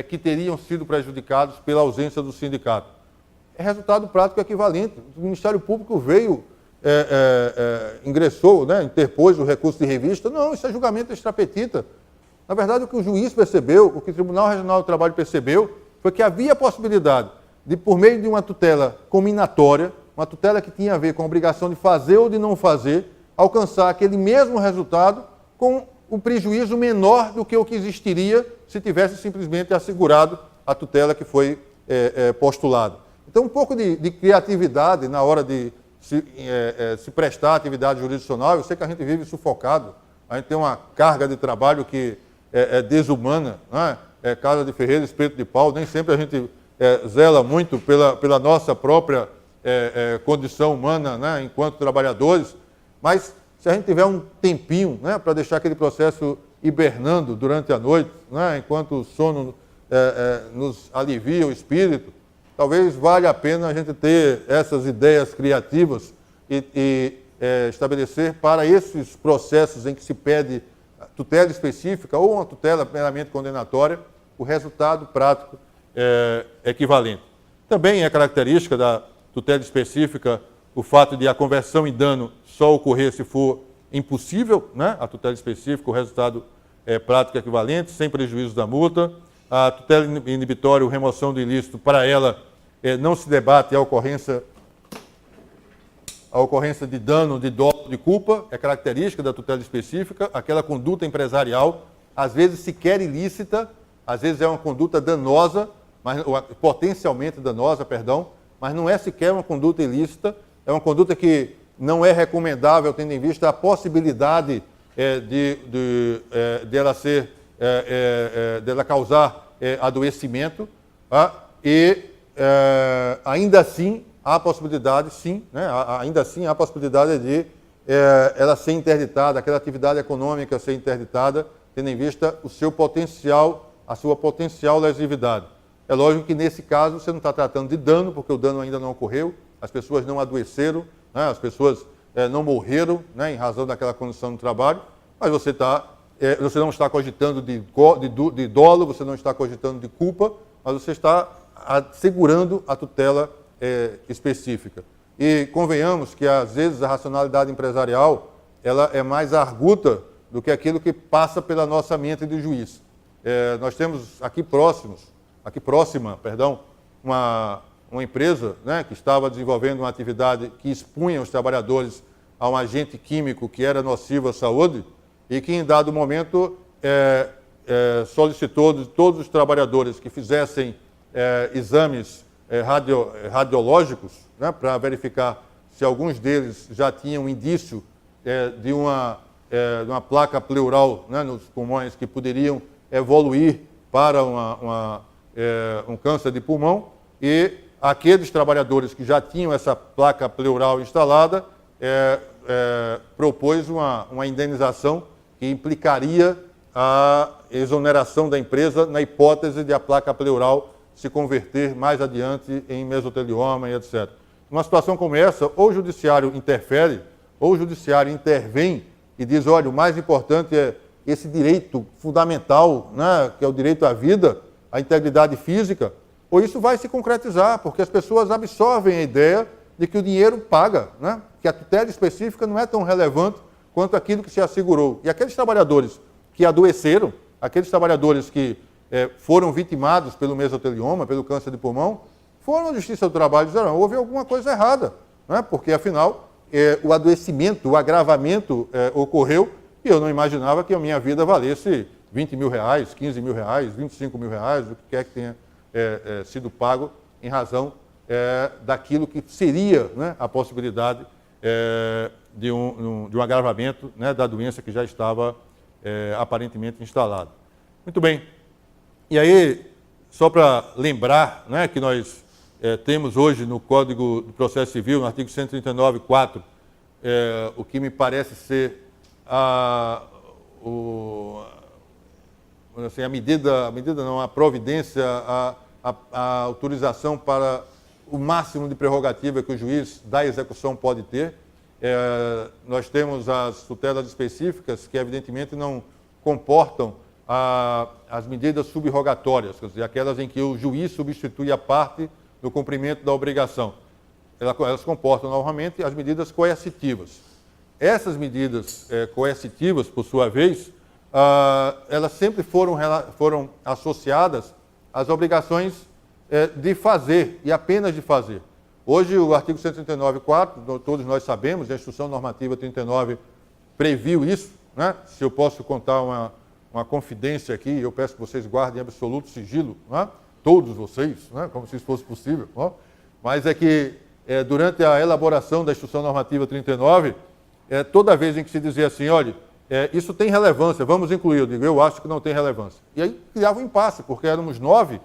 que teriam sido prejudicados pela ausência do sindicato. É resultado prático equivalente. O Ministério Público veio, ingressou, né, interpôs o recurso de revista. Não, isso é julgamento extrapetita. Na verdade, o que o juiz percebeu, o que o Tribunal Regional do Trabalho percebeu, foi que havia a possibilidade de, por meio de uma tutela combinatória, uma tutela que tinha a ver com a obrigação de fazer ou de não fazer, alcançar aquele mesmo resultado com um prejuízo menor do que o que existiria se tivesse simplesmente assegurado a tutela que foi postulada. Então, um pouco de criatividade na hora de se prestar atividade jurisdicional. Eu sei que a gente vive sufocado, a gente tem uma carga de trabalho que é desumana, né? Casa de ferreiro, espeto de pau, nem sempre a gente zela muito pela nossa própria condição humana, né, enquanto trabalhadores, mas se a gente tiver um tempinho, né, para deixar aquele processo hibernando durante a noite, né, enquanto o sono nos alivia o espírito, talvez valha a pena a gente ter essas ideias criativas e estabelecer para esses processos em que se pede tutela específica ou uma tutela meramente condenatória, o resultado prático equivalente. Também é característica da tutela específica o fato de a conversão em dano só ocorrer se for impossível, né? A tutela específica, o resultado prático equivalente, sem prejuízo da multa. A tutela inibitória, ou remoção do ilícito, para ela não se debate a ocorrência de dano, de dolo, de culpa, é característica da tutela específica, aquela conduta empresarial, às vezes sequer ilícita, às vezes é uma conduta danosa, potencialmente danosa, mas não é sequer uma conduta ilícita, é uma conduta que não é recomendável, tendo em vista a possibilidade dela causar adoecimento, e ainda assim há a possibilidade, sim, né, ainda assim há a possibilidade de ela ser interditada, aquela atividade econômica ser interditada, tendo em vista o seu potencial, a sua potencial lesividade. É lógico que nesse caso você não está tratando de dano, porque o dano ainda não ocorreu, as pessoas não adoeceram, né, as pessoas não morreram, né, em razão daquela condição do trabalho, mas você não está cogitando de dolo, você não está cogitando de culpa, mas você está assegurando a tutela específica. E convenhamos que, às vezes, a racionalidade empresarial ela é mais arguta do que aquilo que passa pela nossa mente de juiz. Nós temos aqui próxima, uma empresa, né, que estava desenvolvendo uma atividade que expunha os trabalhadores a um agente químico que era nocivo à saúde e que, em dado momento, solicitou de todos os trabalhadores que fizessem exames radiológicos, né, para verificar se alguns deles já tinham indício de uma placa pleural, né, nos pulmões que poderiam evoluir para um câncer de pulmão, e aqueles trabalhadores que já tinham essa placa pleural instalada propôs uma indenização que implicaria a exoneração da empresa na hipótese de a placa pleural se converter mais adiante em mesotelioma e etc. Numa situação como essa, ou o judiciário interfere, ou o judiciário intervém e diz, olha, o mais importante é esse direito fundamental, né, que é o direito à vida, à integridade física, ou isso vai se concretizar, porque as pessoas absorvem a ideia de que o dinheiro paga, né, que a tutela específica não é tão relevante quanto aquilo que se assegurou. E aqueles trabalhadores que adoeceram, aqueles trabalhadores que foram vitimados pelo mesotelioma, pelo câncer de pulmão, foram à Justiça do Trabalho e disseram, houve alguma coisa errada, né? Porque, afinal, o adoecimento, o agravamento ocorreu e eu não imaginava que a minha vida valesse 20 mil reais, 15 mil reais, 25 mil reais, o que quer que tenha sido pago em razão daquilo que seria, né, a possibilidade de um agravamento, né, da doença que já estava aparentemente instalada. Muito bem. E aí, só para lembrar, né, que nós temos hoje no Código do Processo Civil, no artigo 139.4, o que me parece ser assim, a providência, a autorização para o máximo de prerrogativa que o juiz da execução pode ter. Nós temos as tutelas específicas que, evidentemente, não comportam as medidas subrogatórias, quer dizer, aquelas em que o juiz substitui a parte no cumprimento da obrigação. Elas comportam, normalmente, as medidas coercitivas. Essas medidas coercitivas, por sua vez, elas sempre foram associadas às obrigações de fazer e apenas de fazer. Hoje, o artigo 139.4, todos nós sabemos, a Instrução Normativa 39 previu isso, né? Se eu posso contar uma confidência aqui, eu peço que vocês guardem absoluto sigilo, né? Todos vocês, né? Como se isso fosse possível. Né? Mas é que, durante a elaboração da Instrução Normativa 39, toda vez em que se dizia assim, olha, isso tem relevância, vamos incluir, eu digo, eu acho que não tem relevância. E aí criava um impasse, porque éramos 9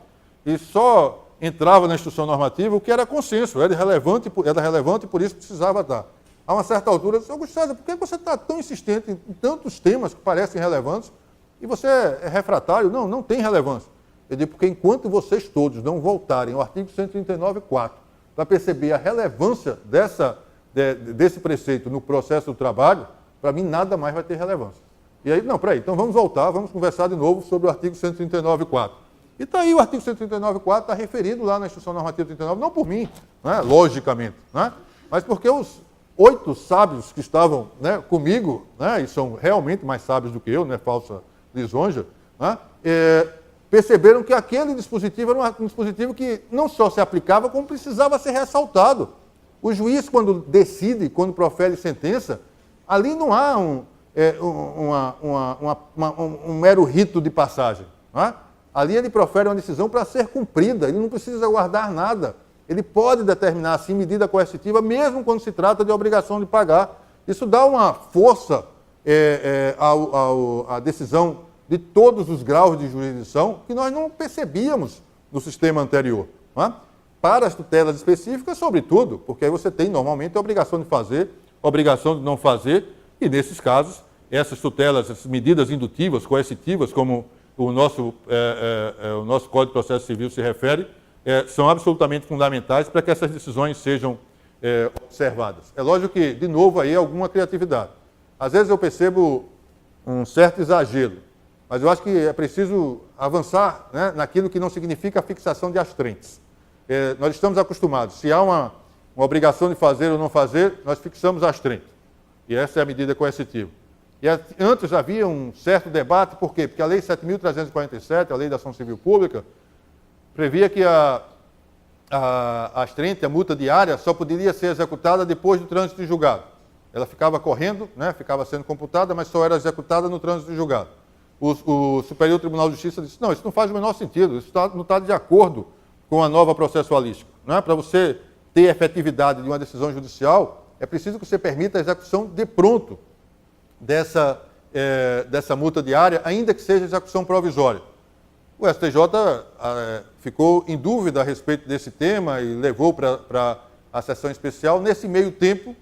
e só entrava na Instrução Normativa o que era consenso, era relevante e por isso precisava estar. A uma certa altura, eu disse, Gustavo, por que você está tão insistente em tantos temas que parecem relevantes e você é refratário? Não, não tem relevância. Eu digo, porque enquanto vocês todos não voltarem ao artigo 139.4 para perceber a relevância desse preceito no processo do trabalho, para mim nada mais vai ter relevância. E aí, não, peraí, então vamos voltar, vamos conversar de novo sobre o artigo 139.4. E está aí o artigo 139.4, está referido lá na Instrução Normativa 39, não por mim, né, logicamente, né, mas porque os 8 sábios que estavam, né, comigo, né, e são realmente mais sábios do que eu, né, falsa lisonja, né, perceberam que aquele dispositivo era um dispositivo que não só se aplicava, como precisava ser ressaltado. O juiz, quando decide, quando profere sentença, ali não há um mero rito de passagem. Não é? Ali ele profere uma decisão para ser cumprida, ele não precisa guardar nada. Ele pode determinar, assim, medida coercitiva, mesmo quando se trata de obrigação de pagar. Isso dá uma força à decisão de todos os graus de jurisdição que nós não percebíamos no sistema anterior. Não é? Para as tutelas específicas, sobretudo, porque aí você tem normalmente a obrigação de fazer, a obrigação de não fazer, e nesses casos, essas tutelas, essas medidas indutivas, coercitivas, como o nosso Código de Processo Civil se refere, são absolutamente fundamentais para que essas decisões sejam observadas. É lógico que, de novo, aí alguma criatividade. Às vezes eu percebo um certo exagero, mas eu acho que é preciso avançar, né, naquilo que não significa a fixação de astrentes. Nós estamos acostumados, se há uma obrigação de fazer ou não fazer, nós fixamos astrente. E essa é a medida coercitiva. E antes havia um certo debate, por quê? Porque a Lei 7.347, a Lei da Ação Civil Pública, previa que a astrente, a multa diária, só poderia ser executada depois do trânsito em julgado. Ela ficava correndo, né, ficava sendo computada, mas só era executada no trânsito em julgado. O Superior Tribunal de Justiça disse, não, isso não faz o menor sentido, isso não está de acordo com a nova processualística. Né? Para você ter efetividade de uma decisão judicial, é preciso que você permita a execução de pronto dessa multa diária, ainda que seja execução provisória. O STJ ficou em dúvida a respeito desse tema e levou para a sessão especial. Nesse meio tempo,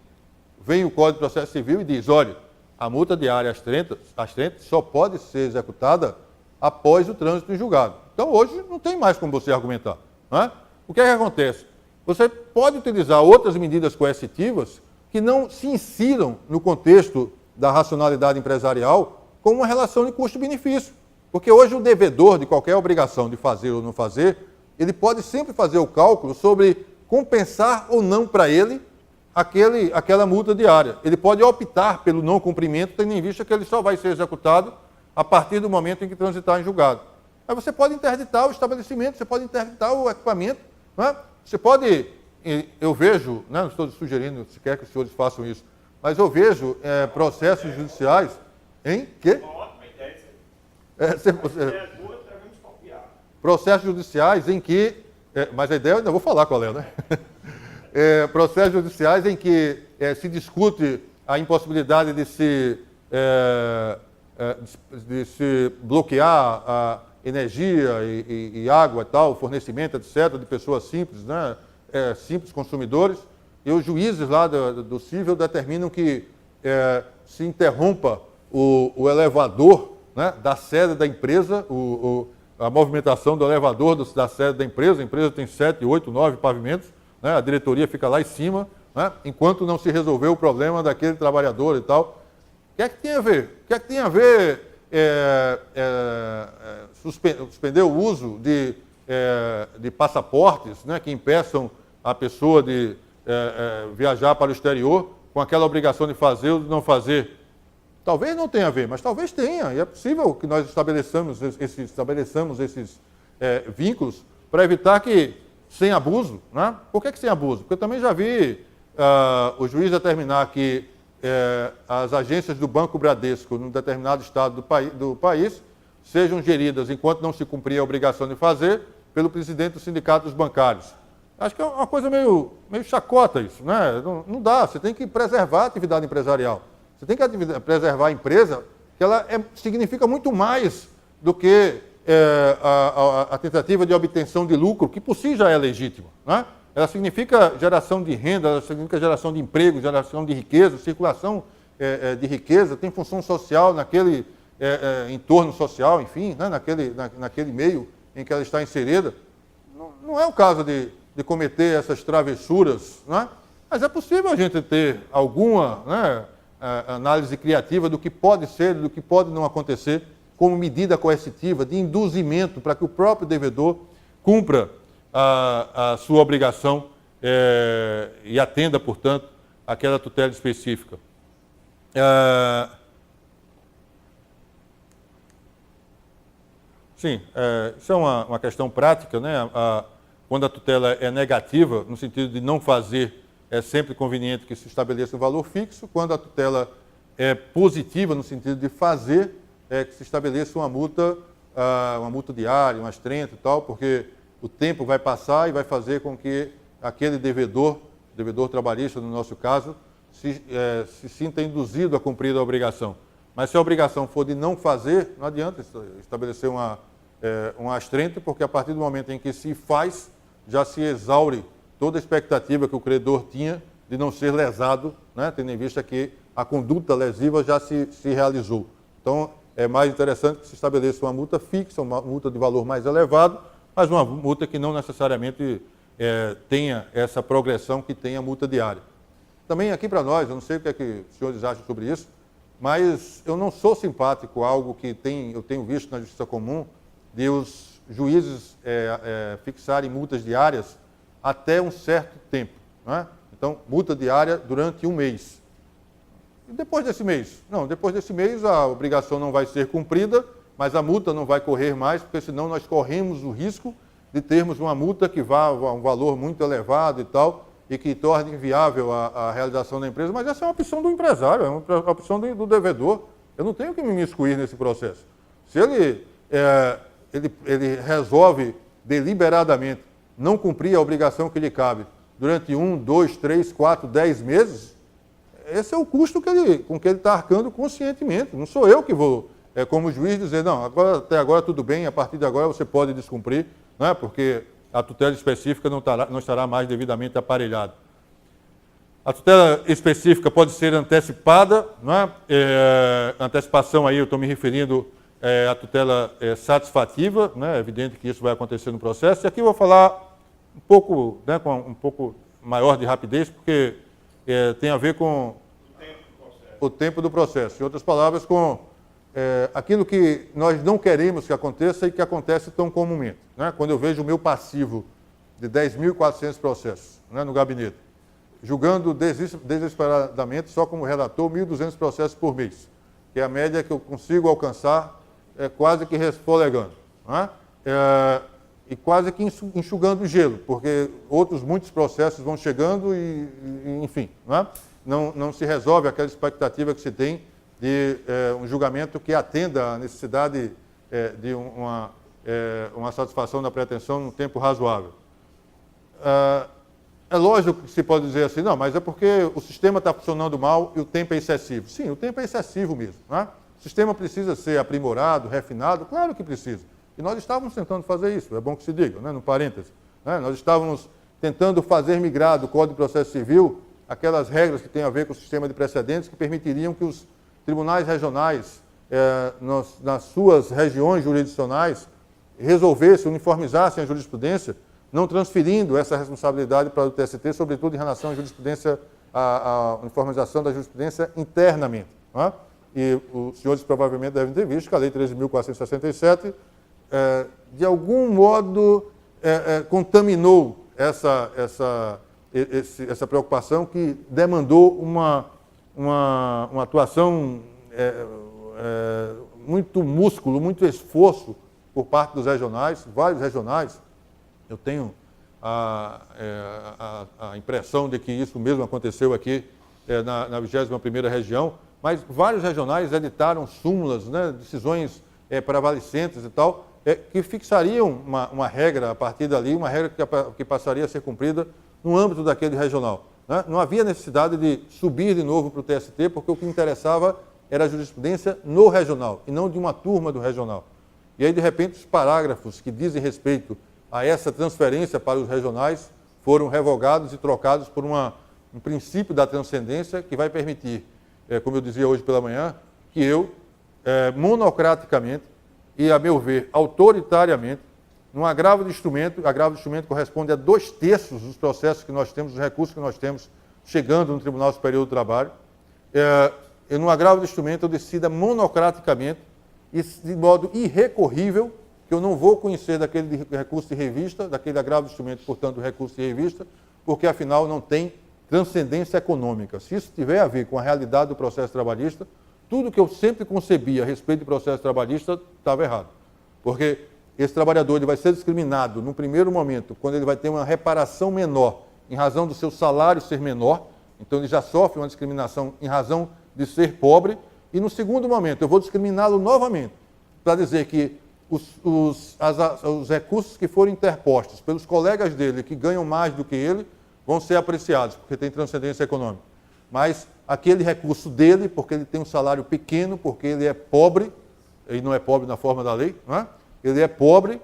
vem o Código de Processo Civil e diz, olha, a multa diária astrente só pode ser executada após o trânsito em julgado. Então, hoje, não tem mais como você argumentar. Não é? O que é que acontece? Você pode utilizar outras medidas coercitivas que não se insiram no contexto da racionalidade empresarial como uma relação de custo-benefício. Porque hoje o devedor de qualquer obrigação de fazer ou não fazer, ele pode sempre fazer o cálculo sobre compensar ou não para ele aquela multa diária. Ele pode optar pelo não cumprimento, tendo em vista que ele só vai ser executado a partir do momento em que transitar em julgado. Aí você pode interditar o estabelecimento, você pode interditar o equipamento, não é? Você pode, eu vejo, não estou sugerindo sequer que os senhores façam isso, mas eu vejo processos judiciais em que... processos judiciais em que... mas a ideia eu ainda vou falar qual é, né? Processos judiciais em que se discute a impossibilidade de se bloquear a energia e água e tal, fornecimento, etc., de pessoas simples, né? Simples consumidores, e os juízes lá do cível determinam que se interrompa o elevador né, da sede da empresa, a movimentação do elevador da sede da empresa. A empresa tem 7, 8, 9 pavimentos, né, a diretoria fica lá em cima, né, enquanto não se resolveu o problema daquele trabalhador e tal. O que é que tem a ver? O que é que tem a ver suspender o uso de passaportes, né, que impeçam a pessoa de viajar para o exterior com aquela obrigação de fazer ou de não fazer? Talvez não tenha a ver, mas talvez tenha. E é possível que nós estabeleçamos esses vínculos para evitar que, sem abuso, né? Por que sem abuso? Porque eu também já vi o juiz determinar que as agências do Banco Bradesco, num determinado estado do país, sejam geridas, enquanto não se cumprir a obrigação de fazer, pelo presidente do Sindicato dos Bancários. Acho que é uma coisa meio chacota isso, né? Não dá, você tem que preservar a atividade empresarial. Você tem que preservar a empresa, que ela significa muito mais do que a tentativa de obtenção de lucro, que por si já é legítima, né? Ela significa geração de renda, ela significa geração de emprego, geração de riqueza, circulação de riqueza, tem função social naquele entorno social, enfim, né? naquele meio em que ela está inserida. Não é o caso de cometer essas travessuras, né? Mas é possível a gente ter alguma, né, análise criativa do que pode ser, do que pode não acontecer, como medida coercitiva de induzimento para que o próprio devedor cumpra a sua obrigação e atenda, portanto, àquela tutela específica. Sim, isso é uma questão prática, né? Quando a tutela é negativa, no sentido de não fazer, é sempre conveniente que se estabeleça um valor fixo. Quando a tutela é positiva, no sentido de fazer, que se estabeleça uma multa diária, umas 30 e tal, porque o tempo vai passar e vai fazer com que aquele devedor trabalhista, no nosso caso, se sinta induzido a cumprir a obrigação. Mas se a obrigação for de não fazer, não adianta estabelecer uma astrente, porque a partir do momento em que se faz, já se exaure toda a expectativa que o credor tinha de não ser lesado, né, tendo em vista que a conduta lesiva já se realizou. Então, é mais interessante que se estabeleça uma multa fixa, uma multa de valor mais elevado, mas uma multa que não necessariamente tenha essa progressão que tem a multa diária. Também aqui para nós, eu não sei o que é que os senhores acham sobre isso, mas eu não sou simpático a algo que eu tenho visto na Justiça Comum, de os juízes fixarem multas diárias até um certo tempo, não é? Então, multa diária durante um mês. E depois desse mês? Não, depois desse mês a obrigação não vai ser cumprida, mas a multa não vai correr mais, porque senão nós corremos o risco de termos uma multa que vá a um valor muito elevado e tal, e que torne inviável a realização da empresa. Mas essa é uma opção do empresário, é uma opção do devedor. Eu não tenho que me imiscuir nesse processo. Se ele resolve deliberadamente não cumprir a obrigação que lhe cabe durante 1, 2, 3, 4, 10 meses, esse é o custo com que ele está arcando conscientemente. Não sou eu que vou, como juiz, dizer, não, até agora tudo bem, a partir de agora você pode descumprir, não é? Porque a tutela específica não estará mais devidamente aparelhada. A tutela específica pode ser antecipada, não é? Antecipação aí, eu estou me referindo à tutela satisfativa, né? É evidente que isso vai acontecer no processo. E aqui eu vou falar um pouco, né, com um pouco maior de rapidez, porque tem a ver com o tempo do processo. Em outras palavras, com aquilo que nós não queremos que aconteça e que acontece tão comumente, né? Quando eu vejo o meu passivo de 10.400 processos, né, no gabinete, julgando desesperadamente, só como relator, 1.200 processos por mês, que é a média que eu consigo alcançar quase que resfolegando, né? E quase que enxugando o gelo, porque muitos processos vão chegando e enfim, né? Não se resolve aquela expectativa que se tem de um julgamento que atenda à necessidade de uma satisfação da pretensão num tempo razoável. É lógico que se pode dizer assim, não, mas é porque o sistema está funcionando mal e o tempo é excessivo. Sim, o tempo é excessivo mesmo, né? O sistema precisa ser aprimorado, refinado, claro que precisa. E nós estávamos tentando fazer isso, é bom que se diga, né, no parêntese, né? Nós estávamos tentando fazer migrar do Código de Processo Civil aquelas regras que têm a ver com o sistema de precedentes que permitiriam que os tribunais regionais nas suas regiões jurisdicionais, resolvessem, uniformizassem a jurisprudência, não transferindo essa responsabilidade para o TST, sobretudo em relação à jurisprudência, à uniformização da jurisprudência internamente. Não é? E os senhores provavelmente devem ter visto que a Lei 13.467, de algum modo, contaminou essa preocupação que demandou uma atuação, muito músculo, muito esforço por parte dos regionais, vários regionais. Eu tenho a impressão de que isso mesmo aconteceu aqui na 21ª região, mas vários regionais editaram súmulas, né, decisões prevalecentes e tal, que fixariam uma regra a partir dali, uma regra que passaria a ser cumprida no âmbito daquele regional. Né? Não havia necessidade de subir de novo para o TST, porque o que interessava era a jurisprudência no regional, e não de uma turma do regional. E aí, de repente, os parágrafos que dizem respeito a essa transferência para os regionais foram revogados e trocados por um princípio da transcendência que vai permitir, como eu dizia hoje pela manhã, que eu, monocraticamente e, a meu ver, autoritariamente, num agravo de instrumento corresponde a 2/3 dos processos que nós temos, dos recursos que nós temos chegando no Tribunal Superior do Trabalho, num agravo de instrumento eu decida monocraticamente e de modo irrecorrível que eu não vou conhecer daquele recurso de revista, daquele agravo de instrumento, portanto, do recurso de revista, porque, afinal, não tem transcendência econômica. Se isso tiver a ver com a realidade do processo trabalhista, tudo que eu sempre concebi a respeito do processo trabalhista estava errado. Porque esse trabalhador ele vai ser discriminado, num primeiro momento, quando ele vai ter uma reparação menor, em razão do seu salário ser menor, então ele já sofre uma discriminação em razão de ser pobre, e no segundo momento eu vou discriminá-lo novamente, para dizer que os recursos que forem interpostos pelos colegas dele, que ganham mais do que ele, vão ser apreciados, porque tem transcendência econômica. Mas aquele recurso dele, porque ele tem um salário pequeno, porque ele é pobre, ele não é pobre na forma da lei, não é? Ele é pobre,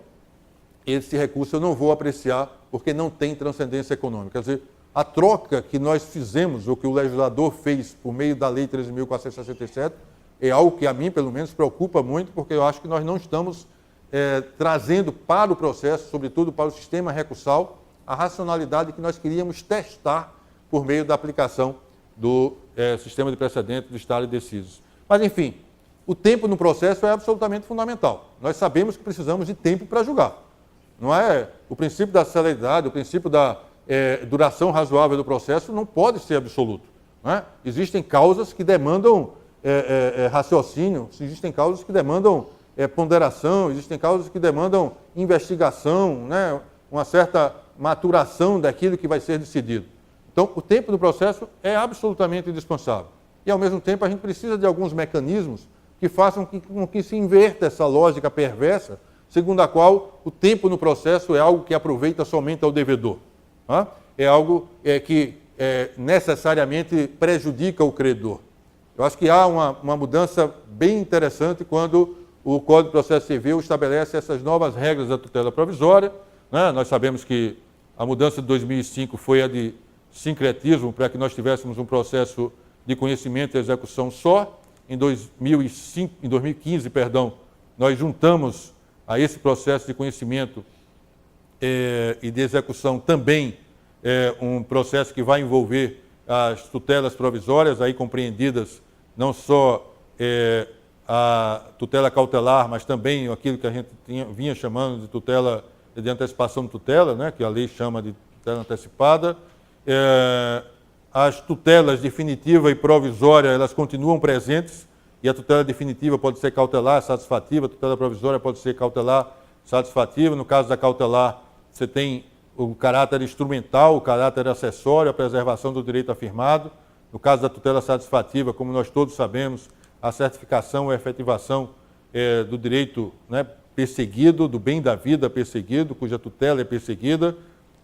esse recurso eu não vou apreciar, porque não tem transcendência econômica. Quer dizer, a troca que nós fizemos, ou que o legislador fez por meio da Lei 13.467, é algo que a mim, pelo menos, preocupa muito, porque eu acho que nós não estamos trazendo para o processo, sobretudo para o sistema recursal, a racionalidade que nós queríamos testar por meio da aplicação do sistema de precedente do Estado de decisos. Mas, enfim, o tempo no processo é absolutamente fundamental. Nós sabemos que precisamos de tempo para julgar. Não é o princípio da celeridade, o princípio da duração razoável do processo não pode ser absoluto. Não é? Existem causas que demandam raciocínio, existem causas que demandam ponderação, existem causas que demandam investigação, né? Uma certa maturação daquilo que vai ser decidido. Então, o tempo do processo é absolutamente indispensável. E, ao mesmo tempo, a gente precisa de alguns mecanismos que façam com que se inverta essa lógica perversa, segundo a qual o tempo no processo é algo que aproveita somente ao devedor. Tá? É algo que necessariamente prejudica o credor. Eu acho que há uma mudança bem interessante quando o Código de Processo Civil estabelece essas novas regras da tutela provisória. Né? Nós sabemos que a mudança de 2005 foi a de sincretismo, para que nós tivéssemos um processo de conhecimento e execução só. Em 2015, nós juntamos a esse processo de conhecimento e de execução também um processo que vai envolver as tutelas provisórias, aí compreendidas não só a tutela cautelar, mas também aquilo que a gente vinha chamando de tutela de antecipação de tutela, né, que a lei chama de tutela antecipada. As tutelas definitiva e provisória, elas continuam presentes, e a tutela definitiva pode ser cautelar, satisfativa, a tutela provisória pode ser cautelar, satisfativa. No caso da cautelar, você tem o caráter instrumental, o caráter acessório, a preservação do direito afirmado. No caso da tutela satisfativa, como nós todos sabemos, a certificação e efetivação do direito, né, perseguido, do bem da vida perseguido, cuja tutela é perseguida.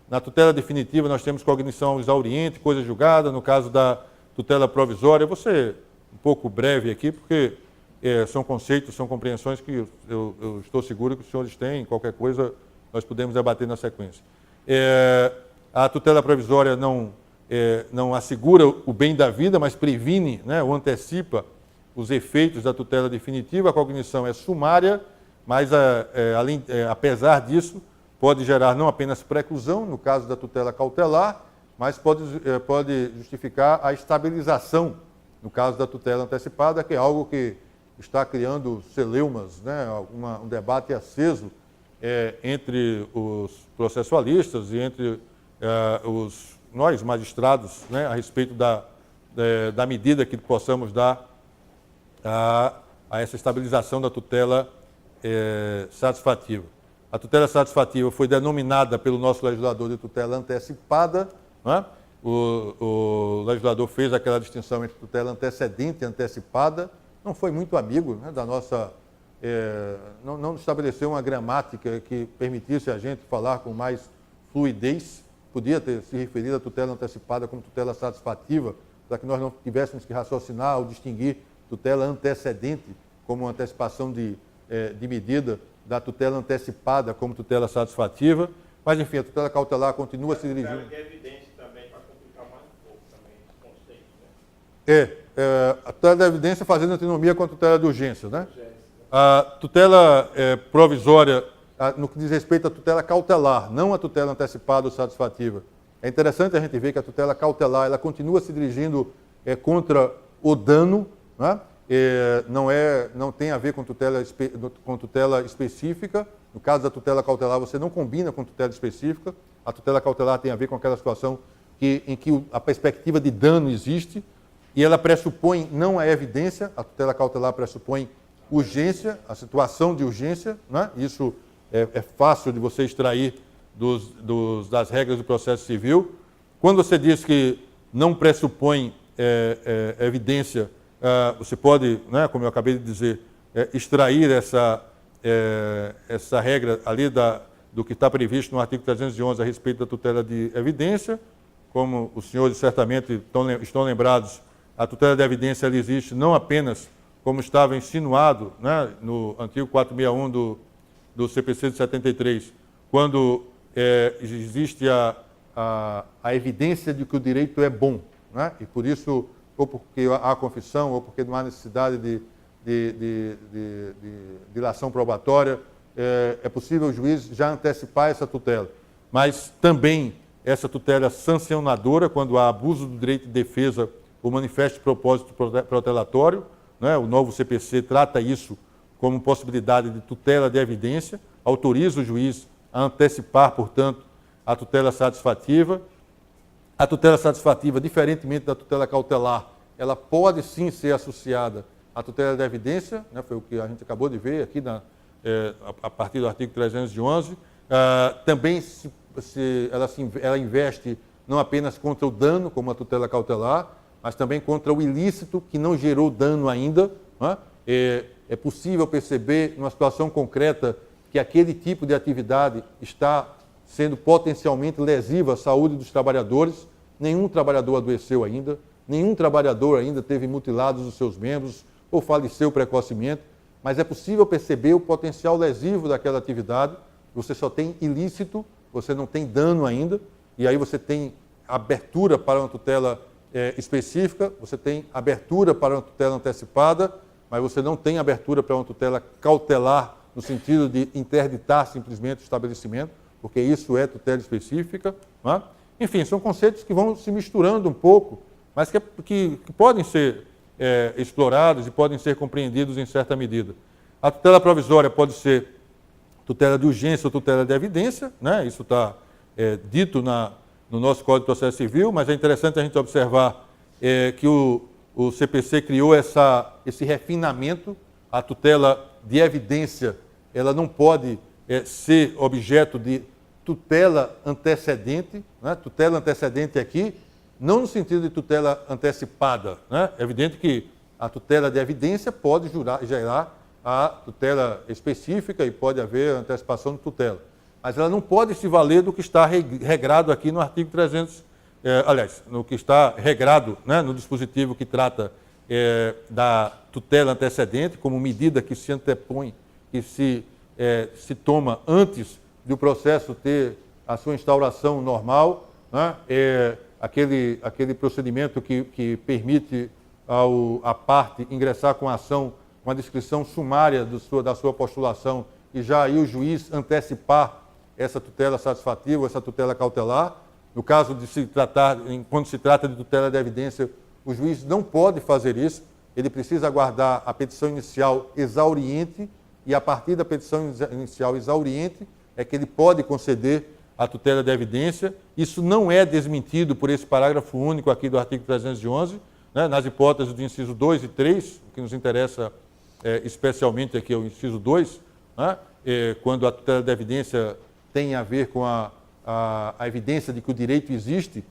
Na tutela definitiva, nós temos cognição exauriente, coisa julgada. No caso da tutela provisória, vou ser um pouco breve aqui, porque são conceitos, são compreensões que eu estou seguro que os senhores têm. Qualquer coisa, nós podemos debater na sequência. A tutela provisória não assegura o bem da vida, mas previne, né, ou antecipa os efeitos da tutela definitiva, a cognição é sumária, mas, apesar disso, pode gerar não apenas preclusão, no caso da tutela cautelar, mas pode justificar a estabilização, no caso da tutela antecipada, que é algo que está criando celeumas, né, um debate aceso entre os processualistas e entre nós, magistrados, né, a respeito da medida que possamos dar a essa estabilização da tutela satisfativa. A tutela satisfativa foi denominada pelo nosso legislador de tutela antecipada, né? O legislador fez aquela distinção entre tutela antecedente e antecipada, não foi muito amigo, né, da nossa... não estabeleceu uma gramática que permitisse a gente falar com mais fluidez, podia ter se referido à tutela antecipada como tutela satisfativa, para que nós não tivéssemos que raciocinar ou distinguir tutela antecedente como antecipação de medida da tutela antecipada como tutela satisfativa, mas enfim, a tutela cautelar continua se dirigindo...
A evidência também, para complicar mais um pouco também esse conceito, né?
A tutela da evidência fazendo antinomia com a tutela de urgência, né? A tutela provisória, no que diz respeito à tutela cautelar, não à tutela antecipada ou satisfativa. É interessante a gente ver que a tutela cautelar ela continua se dirigindo contra o dano, né? Não tem a ver com tutela específica. No caso da tutela cautelar, você não combina com tutela específica. A tutela cautelar tem a ver com aquela situação em que a perspectiva de dano existe e ela pressupõe não a evidência, a tutela cautelar pressupõe urgência, a situação de urgência, né? Isso é fácil de você extrair das regras do processo civil. Quando você diz que não pressupõe evidência, você pode, né, como eu acabei de dizer, extrair essa regra ali do que está previsto no artigo 311 a respeito da tutela de evidência. Como os senhores certamente estão lembrados, a tutela de evidência ela existe não apenas como estava insinuado, né, no artigo 461 do CPC de 73, quando existe a evidência de que o direito é bom, né, e por isso, ou porque há confissão, ou porque não há necessidade de dilação probatória, é possível o juiz já antecipar essa tutela. Mas também essa tutela sancionadora, quando há abuso do direito de defesa ou manifesto de propósito protelatório, né? O novo CPC trata isso como possibilidade de tutela de evidência, autoriza o juiz a antecipar, portanto, a tutela satisfativa. A tutela satisfativa, diferentemente da tutela cautelar, ela pode sim ser associada à tutela de evidência, né? Foi o que a gente acabou de ver aqui a partir do artigo 311. Também ela investe não apenas contra o dano, como a tutela cautelar, mas também contra o ilícito que não gerou dano ainda, né? É possível perceber, numa situação concreta, que aquele tipo de atividade está sendo potencialmente lesiva à saúde dos trabalhadores. Nenhum trabalhador adoeceu ainda, nenhum trabalhador ainda teve mutilados os seus membros ou faleceu precocemente, mas é possível perceber o potencial lesivo daquela atividade. Você só tem ilícito, você não tem dano ainda, e aí você tem abertura para uma tutela específica, você tem abertura para uma tutela antecipada, mas você não tem abertura para uma tutela cautelar, no sentido de interditar simplesmente o estabelecimento, porque isso é tutela específica, né? Enfim, são conceitos que vão se misturando um pouco, mas que podem ser explorados e podem ser compreendidos em certa medida. A tutela provisória pode ser tutela de urgência ou tutela de evidência, né? Isso está dito no nosso Código de Processo Civil, mas é interessante a gente observar que o CPC criou esse refinamento. A tutela de evidência ela não pode ser objeto de tutela antecedente, né? Tutela antecedente aqui, não no sentido de tutela antecipada, né? É evidente que a tutela de evidência pode gerar a tutela específica e pode haver antecipação de tutela. Mas ela não pode se valer do que está regrado aqui no artigo 300, no que está regrado, né, no dispositivo que trata da tutela antecedente, como medida que se antepõe, que se toma antes do processo ter a sua instauração normal, né? Aquele procedimento que permite a parte ingressar com a ação, com a descrição sumária da sua postulação e já aí o juiz antecipar essa tutela satisfativa, essa tutela cautelar. No caso de se tratar, quando se trata de tutela de evidência, o juiz não pode fazer isso, ele precisa aguardar a petição inicial exauriente e a partir da petição inicial exauriente é que ele pode conceder a tutela de evidência. Isso não é desmentido por esse parágrafo único aqui do artigo 311, né, nas hipóteses do inciso 2 e 3, o que nos interessa especialmente aqui é o inciso 2, né, quando a tutela de evidência tem a ver com a evidência de que o direito existe,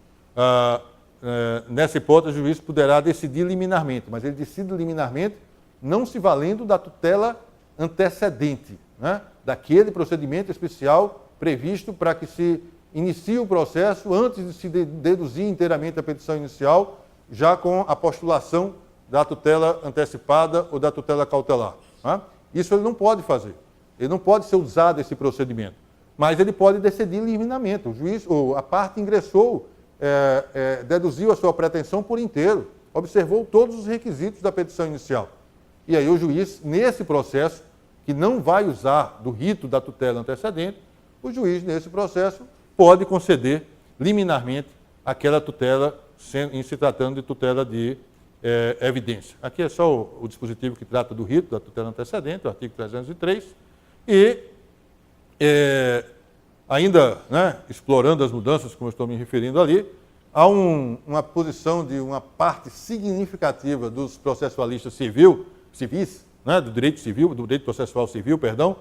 nessa hipótese o juiz poderá decidir liminarmente, mas ele decide liminarmente não se valendo da tutela antecedente, né, daquele procedimento especial previsto para que se inicie o processo antes de se deduzir inteiramente a petição inicial, já com a postulação da tutela antecipada ou da tutela cautelar. Né? Isso ele não pode fazer. Ele não pode ser usado esse procedimento. Mas ele pode decidir liminarmente. O juiz, ou a parte ingressou, deduziu a sua pretensão por inteiro, observou todos os requisitos da petição inicial. E aí o juiz, nesse processo, que não vai usar do rito da tutela antecedente, o juiz, nesse processo, pode conceder liminarmente aquela tutela, em se tratando de tutela de evidência. Aqui é só o dispositivo que trata do rito da tutela antecedente, o artigo 303, e ainda, né, explorando as mudanças, como eu estou me referindo ali, há uma posição de uma parte significativa dos processualistas civis, né, do direito civil, do direito processual civil, perdão,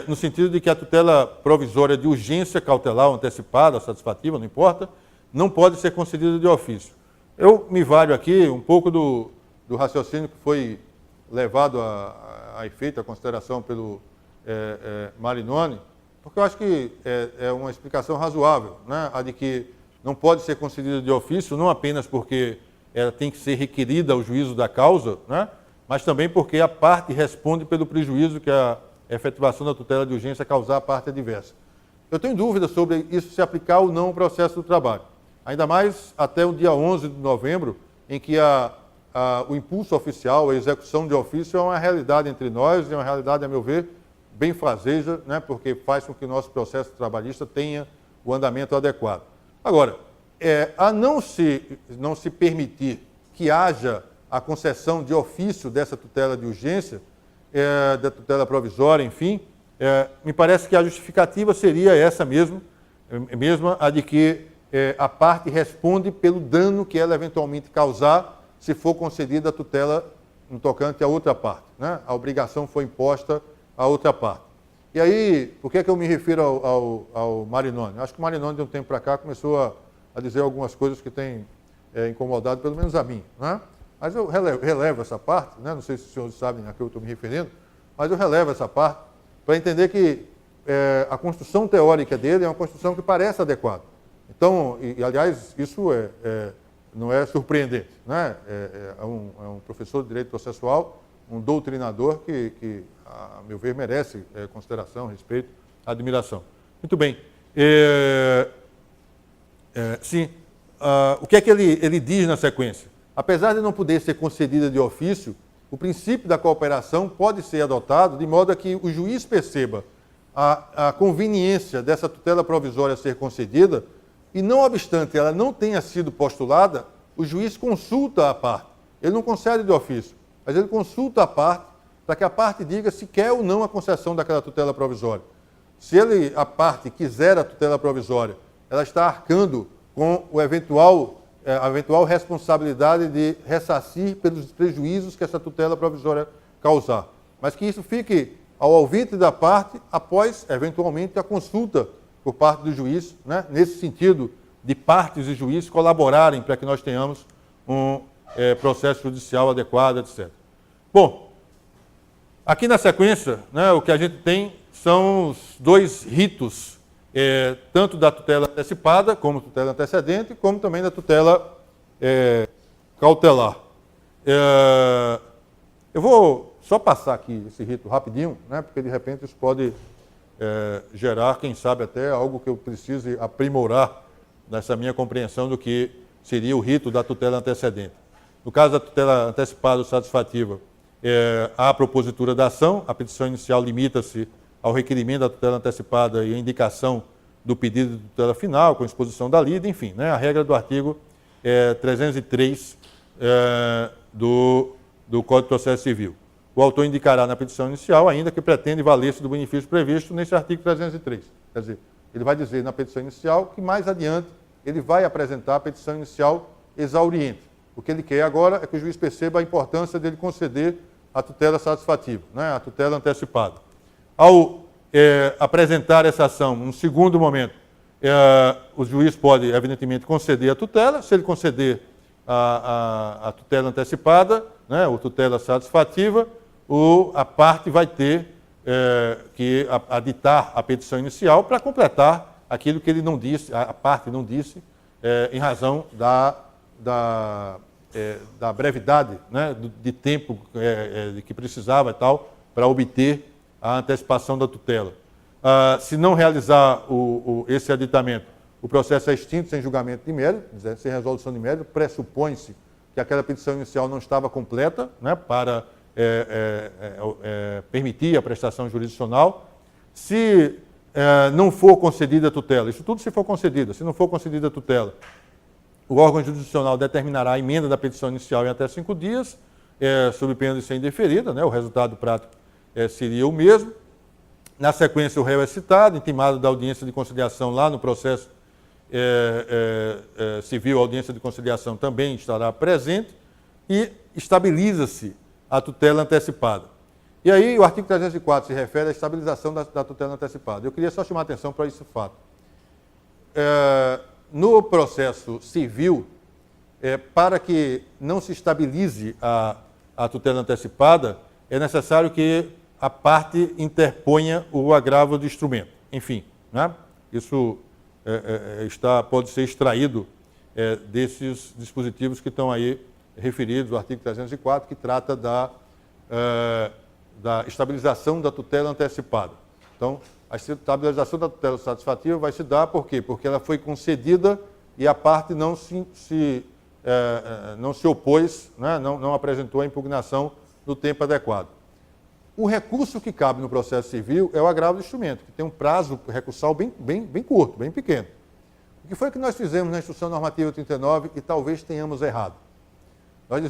no sentido de que a tutela provisória de urgência cautelar, antecipada, satisfativa, não importa, não pode ser concedida de ofício. Eu me valho aqui um pouco do raciocínio que foi levado a efeito, a consideração pelo Marinoni, porque eu acho que é uma explicação razoável, né, a de que não pode ser concedida de ofício, não apenas porque ela tem que ser requerida ao juízo da causa, né, mas também porque a parte responde pelo prejuízo que a efetivação da tutela de urgência causar à parte adversa. Eu tenho dúvida sobre isso se aplicar ou não ao processo do trabalho. Ainda mais até o dia 11 de novembro, em que o impulso oficial, a execução de ofício é uma realidade entre nós, e uma realidade, a meu ver, bem fazeja, né, porque faz com que o nosso processo trabalhista tenha o andamento adequado. Agora, a não se permitir que haja a concessão de ofício dessa tutela de urgência, da tutela provisória, enfim, me parece que a justificativa seria essa mesma a de que a parte responde pelo dano que ela eventualmente causar se for concedida a tutela no tocante à outra parte, né? A obrigação foi imposta à outra parte. E aí, por que eu me refiro ao Marinoni? Acho que o Marinoni, de um tempo para cá, começou a dizer algumas coisas que têm incomodado, pelo menos a mim, né? Mas eu relevo essa parte, né? Não sei se os senhores sabem a que eu estou me referindo, mas eu relevo essa parte para entender que a construção teórica dele é uma construção que parece adequada. Então, aliás, isso não é surpreendente, né? É um professor de direito processual, um doutrinador que a meu ver, merece consideração, respeito, admiração. Muito bem. Sim, o que é que ele diz na sequência? Apesar de não poder ser concedida de ofício, o princípio da cooperação pode ser adotado de modo a que o juiz perceba a conveniência dessa tutela provisória ser concedida e, não obstante ela não tenha sido postulada, o juiz consulta a parte. Ele não concede de ofício, mas ele consulta a parte para que a parte diga se quer ou não a concessão daquela tutela provisória. Se a parte quiser a tutela provisória, ela está arcando com a eventual responsabilidade de ressarcir pelos prejuízos que essa tutela provisória causar. Mas que isso fique ao alvitre da parte após, eventualmente, a consulta por parte do juiz, né? Nesse sentido de partes e juiz colaborarem para que nós tenhamos um processo judicial adequado, etc. Bom, aqui na sequência, né, o que a gente tem são os dois ritos, tanto da tutela antecipada, como tutela antecedente, como também da tutela cautelar. Eu vou só passar aqui esse rito rapidinho, né, porque de repente isso pode gerar, quem sabe até, algo que eu precise aprimorar nessa minha compreensão do que seria o rito da tutela antecedente. No caso da tutela antecipada ou satisfativa, há a propositura da ação, a petição inicial limita-se ao requerimento da tutela antecipada e a indicação do pedido de tutela final, com exposição da lida, enfim, né, a regra do artigo 303 do Código de Processo Civil. O autor indicará na petição inicial, ainda que pretende valer-se do benefício previsto nesse artigo 303. Quer dizer, ele vai dizer na petição inicial que mais adiante ele vai apresentar a petição inicial exauriente. O que ele quer agora é que o juiz perceba a importância dele conceder a tutela satisfativa, né, a tutela antecipada. Ao apresentar essa ação, num segundo momento, o juiz pode, evidentemente, conceder a tutela. Se ele conceder a tutela antecipada, né, ou tutela satisfativa, a parte vai ter que aditar a petição inicial para completar aquilo que ele não disse, a parte não disse, em razão da brevidade, né, de tempo que precisava e tal, para obter a antecipação da tutela. Se não realizar esse aditamento, o processo é extinto sem julgamento de mérito, sem resolução de mérito, pressupõe-se que aquela petição inicial não estava completa, né, para permitir a prestação jurisdicional. Se não for concedida a tutela, isso tudo se for concedida, se não for concedida a tutela, o órgão jurisdicional determinará a emenda da petição inicial em até 5 dias, sob pena de ser indeferida, né, o resultado prático seria o mesmo. Na sequência, o réu é citado, intimado da audiência de conciliação lá no processo civil, a audiência de conciliação também estará presente e estabiliza-se a tutela antecipada. E aí o artigo 304 se refere à estabilização da tutela antecipada. Eu queria só chamar a atenção para esse fato. No processo civil, para que não se estabilize a tutela antecipada, é necessário que a parte interponha o agravo de instrumento. Enfim, né? Isso pode ser extraído desses dispositivos que estão aí referidos, o artigo 304, que trata da estabilização da tutela antecipada. Então, a estabilização da tutela satisfativa vai se dar por quê? Porque ela foi concedida e a parte não se opôs, né? não apresentou a impugnação no tempo adequado. O recurso que cabe no processo civil é o agravo do instrumento, que tem um prazo recursal bem curto, bem pequeno. O que foi que nós fizemos na Instrução Normativa 39 e talvez tenhamos errado? Nós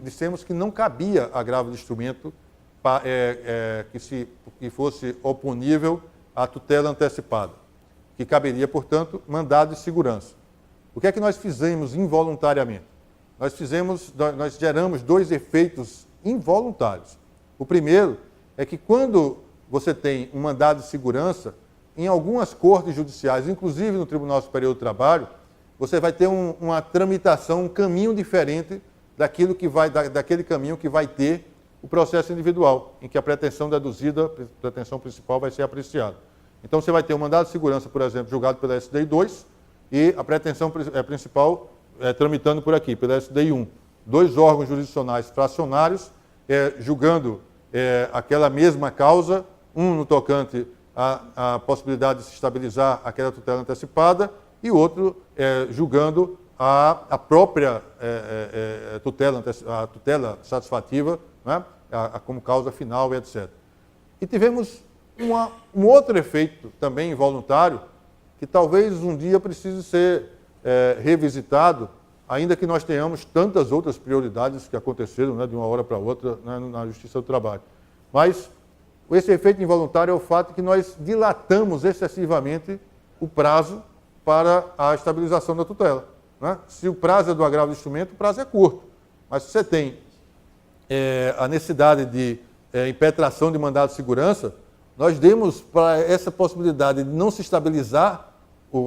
dissemos que não cabia agravo de instrumento que fosse oponível à tutela antecipada, que caberia, portanto, mandado de segurança. O que é que nós fizemos involuntariamente? Nós geramos 2 efeitos involuntários. O primeiro é que quando você tem um mandado de segurança, em algumas cortes judiciais, inclusive no Tribunal Superior do Trabalho, você vai ter uma tramitação, um caminho diferente daquele caminho que vai ter o processo individual, em que a pretensão deduzida, a pretensão principal vai ser apreciada. Então você vai ter um mandado de segurança, por exemplo, julgado pela SDI 2 e a pretensão principal tramitando por aqui, pela SDI 1. 2 órgãos jurisdicionais fracionários julgando aquela mesma causa, um no tocante à possibilidade de se estabilizar aquela tutela antecipada e outro julgando a própria tutela satisfativa, né, como causa final, etc. E tivemos um outro efeito também involuntário, que talvez um dia precise ser revisitado, ainda que nós tenhamos tantas outras prioridades que aconteceram, né, de uma hora para outra, né, na Justiça do Trabalho. Mas esse efeito involuntário é o fato que nós dilatamos excessivamente o prazo para a estabilização da tutela, né? Se o prazo é do agravo do instrumento, o prazo é curto. Mas se você tem a necessidade de impetração de mandado de segurança, nós demos para essa possibilidade de não se estabilizar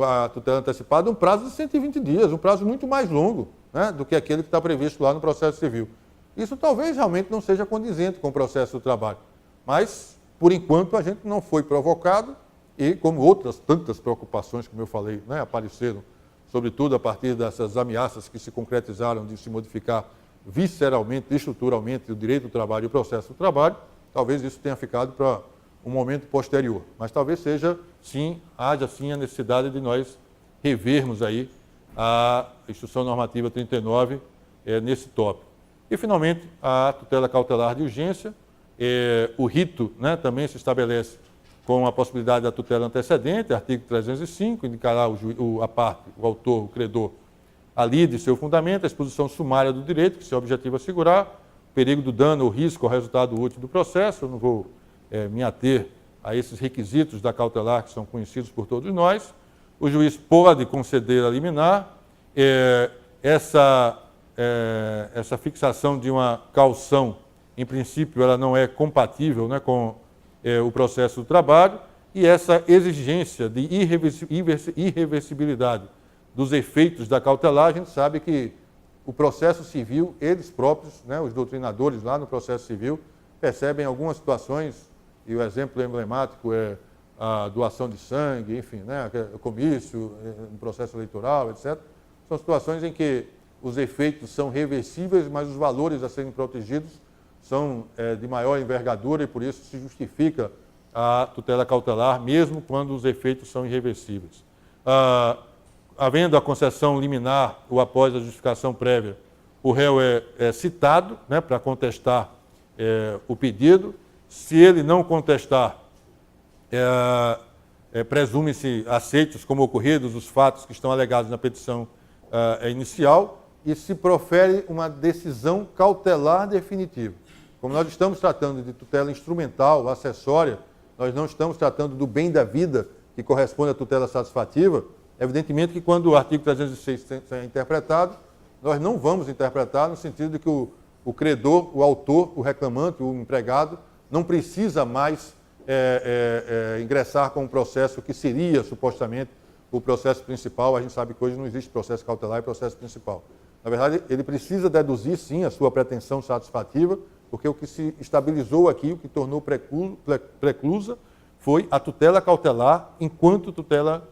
a tutela antecipada um prazo de 120 dias, um prazo muito mais longo, né, do que aquele que está previsto lá no processo civil. Isso talvez realmente não seja condizente com o processo do trabalho, mas, por enquanto, a gente não foi provocado e, como outras tantas preocupações, como eu falei, né, apareceram, sobretudo a partir dessas ameaças que se concretizaram de se modificar visceralmente, estruturalmente, o direito do trabalho e o processo do trabalho, talvez isso tenha ficado para um momento posterior. Mas talvez seja, sim, haja sim a necessidade de nós revermos aí a Instrução Normativa 39 nesse tópico. E, finalmente, a tutela cautelar de urgência. O rito, né, também se estabelece com a possibilidade da tutela antecedente, artigo 305, indicará a parte, o autor, o credor, a lide seu fundamento, a exposição sumária do direito, que se objetiva assegurar, o perigo do dano ou risco ao resultado útil do processo. Eu não vou me ater a esses requisitos da cautelar que são conhecidos por todos nós. O juiz pode conceder a liminar. Essa fixação de uma caução, em princípio, ela não é compatível, né, com o processo do trabalho, e essa exigência de irreversibilidade dos efeitos da cautelar, a gente sabe que o processo civil, eles próprios, né, os doutrinadores lá no processo civil, percebem algumas situações, e o exemplo emblemático é a doação de sangue, enfim, né, o comício, no processo eleitoral, etc. São situações em que os efeitos são reversíveis, mas os valores a serem protegidos são de maior envergadura e por isso se justifica a tutela cautelar, mesmo quando os efeitos são irreversíveis. Havendo a concessão liminar ou após a justificação prévia, o réu é citado, né, para contestar o pedido. Se ele não contestar, presume-se aceitos como ocorridos os fatos que estão alegados na petição inicial e se profere uma decisão cautelar definitiva. Como nós estamos tratando de tutela instrumental, acessória, nós não estamos tratando do bem da vida que corresponde à tutela satisfativa, evidentemente que quando o artigo 306 é interpretado, nós não vamos interpretar no sentido de que o credor, o autor, o reclamante, o empregado, não precisa mais ingressar com um processo que seria, supostamente, o processo principal. A gente sabe que hoje não existe processo cautelar e processo principal. Na verdade, ele precisa deduzir, sim, a sua pretensão satisfativa, porque o que se estabilizou aqui, o que tornou preclusa, foi a tutela cautelar enquanto tutela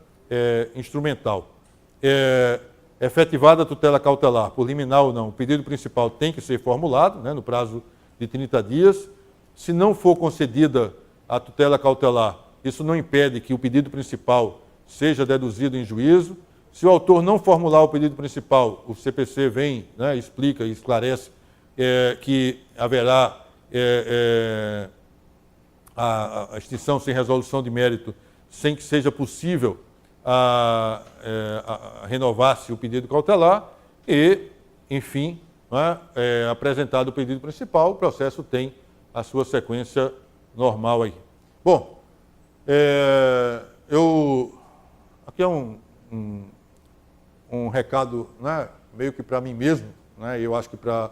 instrumental. Efetivada a tutela cautelar, por liminar ou não, o pedido principal tem que ser formulado, né, no prazo de 30 dias. Se não for concedida a tutela cautelar, isso não impede que o pedido principal seja deduzido em juízo. Se o autor não formular o pedido principal, o CPC vem, né, explica e esclarece que haverá a extinção sem resolução de mérito, sem que seja possível renovar-se o pedido cautelar e, enfim, né, apresentado o pedido principal, o processo tem a sua sequência normal aí. Bom, aqui é um recado, né, meio que para mim mesmo, né, eu acho que para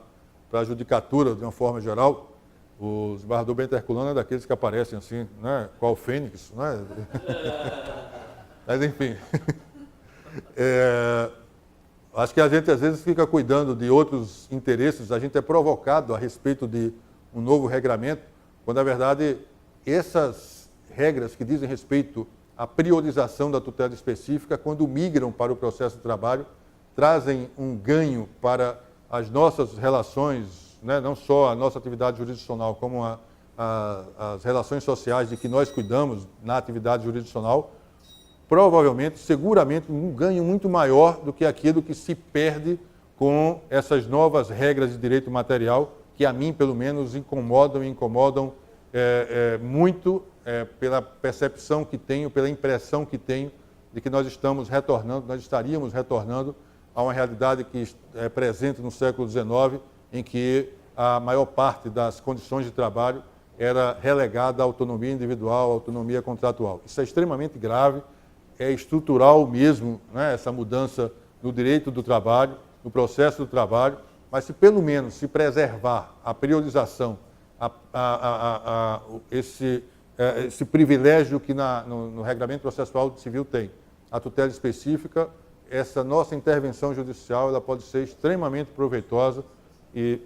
a judicatura, de uma forma geral. O desembargador Bento Herculano é daqueles que aparecem assim, né, qual fênix, né? Mas, enfim, acho que a gente às vezes fica cuidando de outros interesses, a gente é provocado a respeito de um novo regramento, quando, na verdade, essas regras que dizem respeito à priorização da tutela específica, quando migram para o processo de trabalho, trazem um ganho para as nossas relações, né, não só a nossa atividade jurisdicional, como as relações sociais de que nós cuidamos na atividade jurisdicional, provavelmente, seguramente, um ganho muito maior do que aquilo que se perde com essas novas regras de direito material, que a mim, pelo menos, incomodam muito pela percepção que tenho, pela impressão que tenho de que nós estaríamos retornando a uma realidade que é presente no século XIX, em que a maior parte das condições de trabalho era relegada à autonomia individual, à autonomia contratual. Isso é extremamente grave, é estrutural mesmo, né, essa mudança no direito do trabalho, no processo do trabalho, mas se pelo menos se preservar a priorização, esse privilégio que no Regulamento Processual Civil tem, a tutela específica, essa nossa intervenção judicial ela pode ser extremamente proveitosa e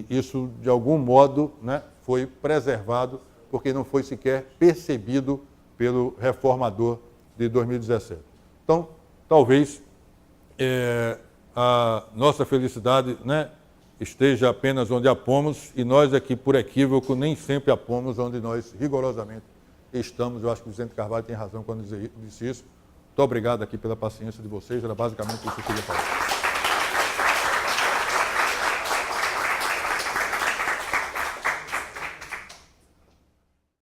isso, de algum modo, né, foi preservado porque não foi sequer percebido pelo reformador de 2017. Então, talvez a nossa felicidade, né, esteja apenas onde apomos e nós aqui, por equívoco, nem sempre apomos onde nós rigorosamente estamos. Eu acho que o Vicente Carvalho tem razão quando disse isso. Muito obrigado aqui pela paciência de vocês, era basicamente isso que eu queria falar.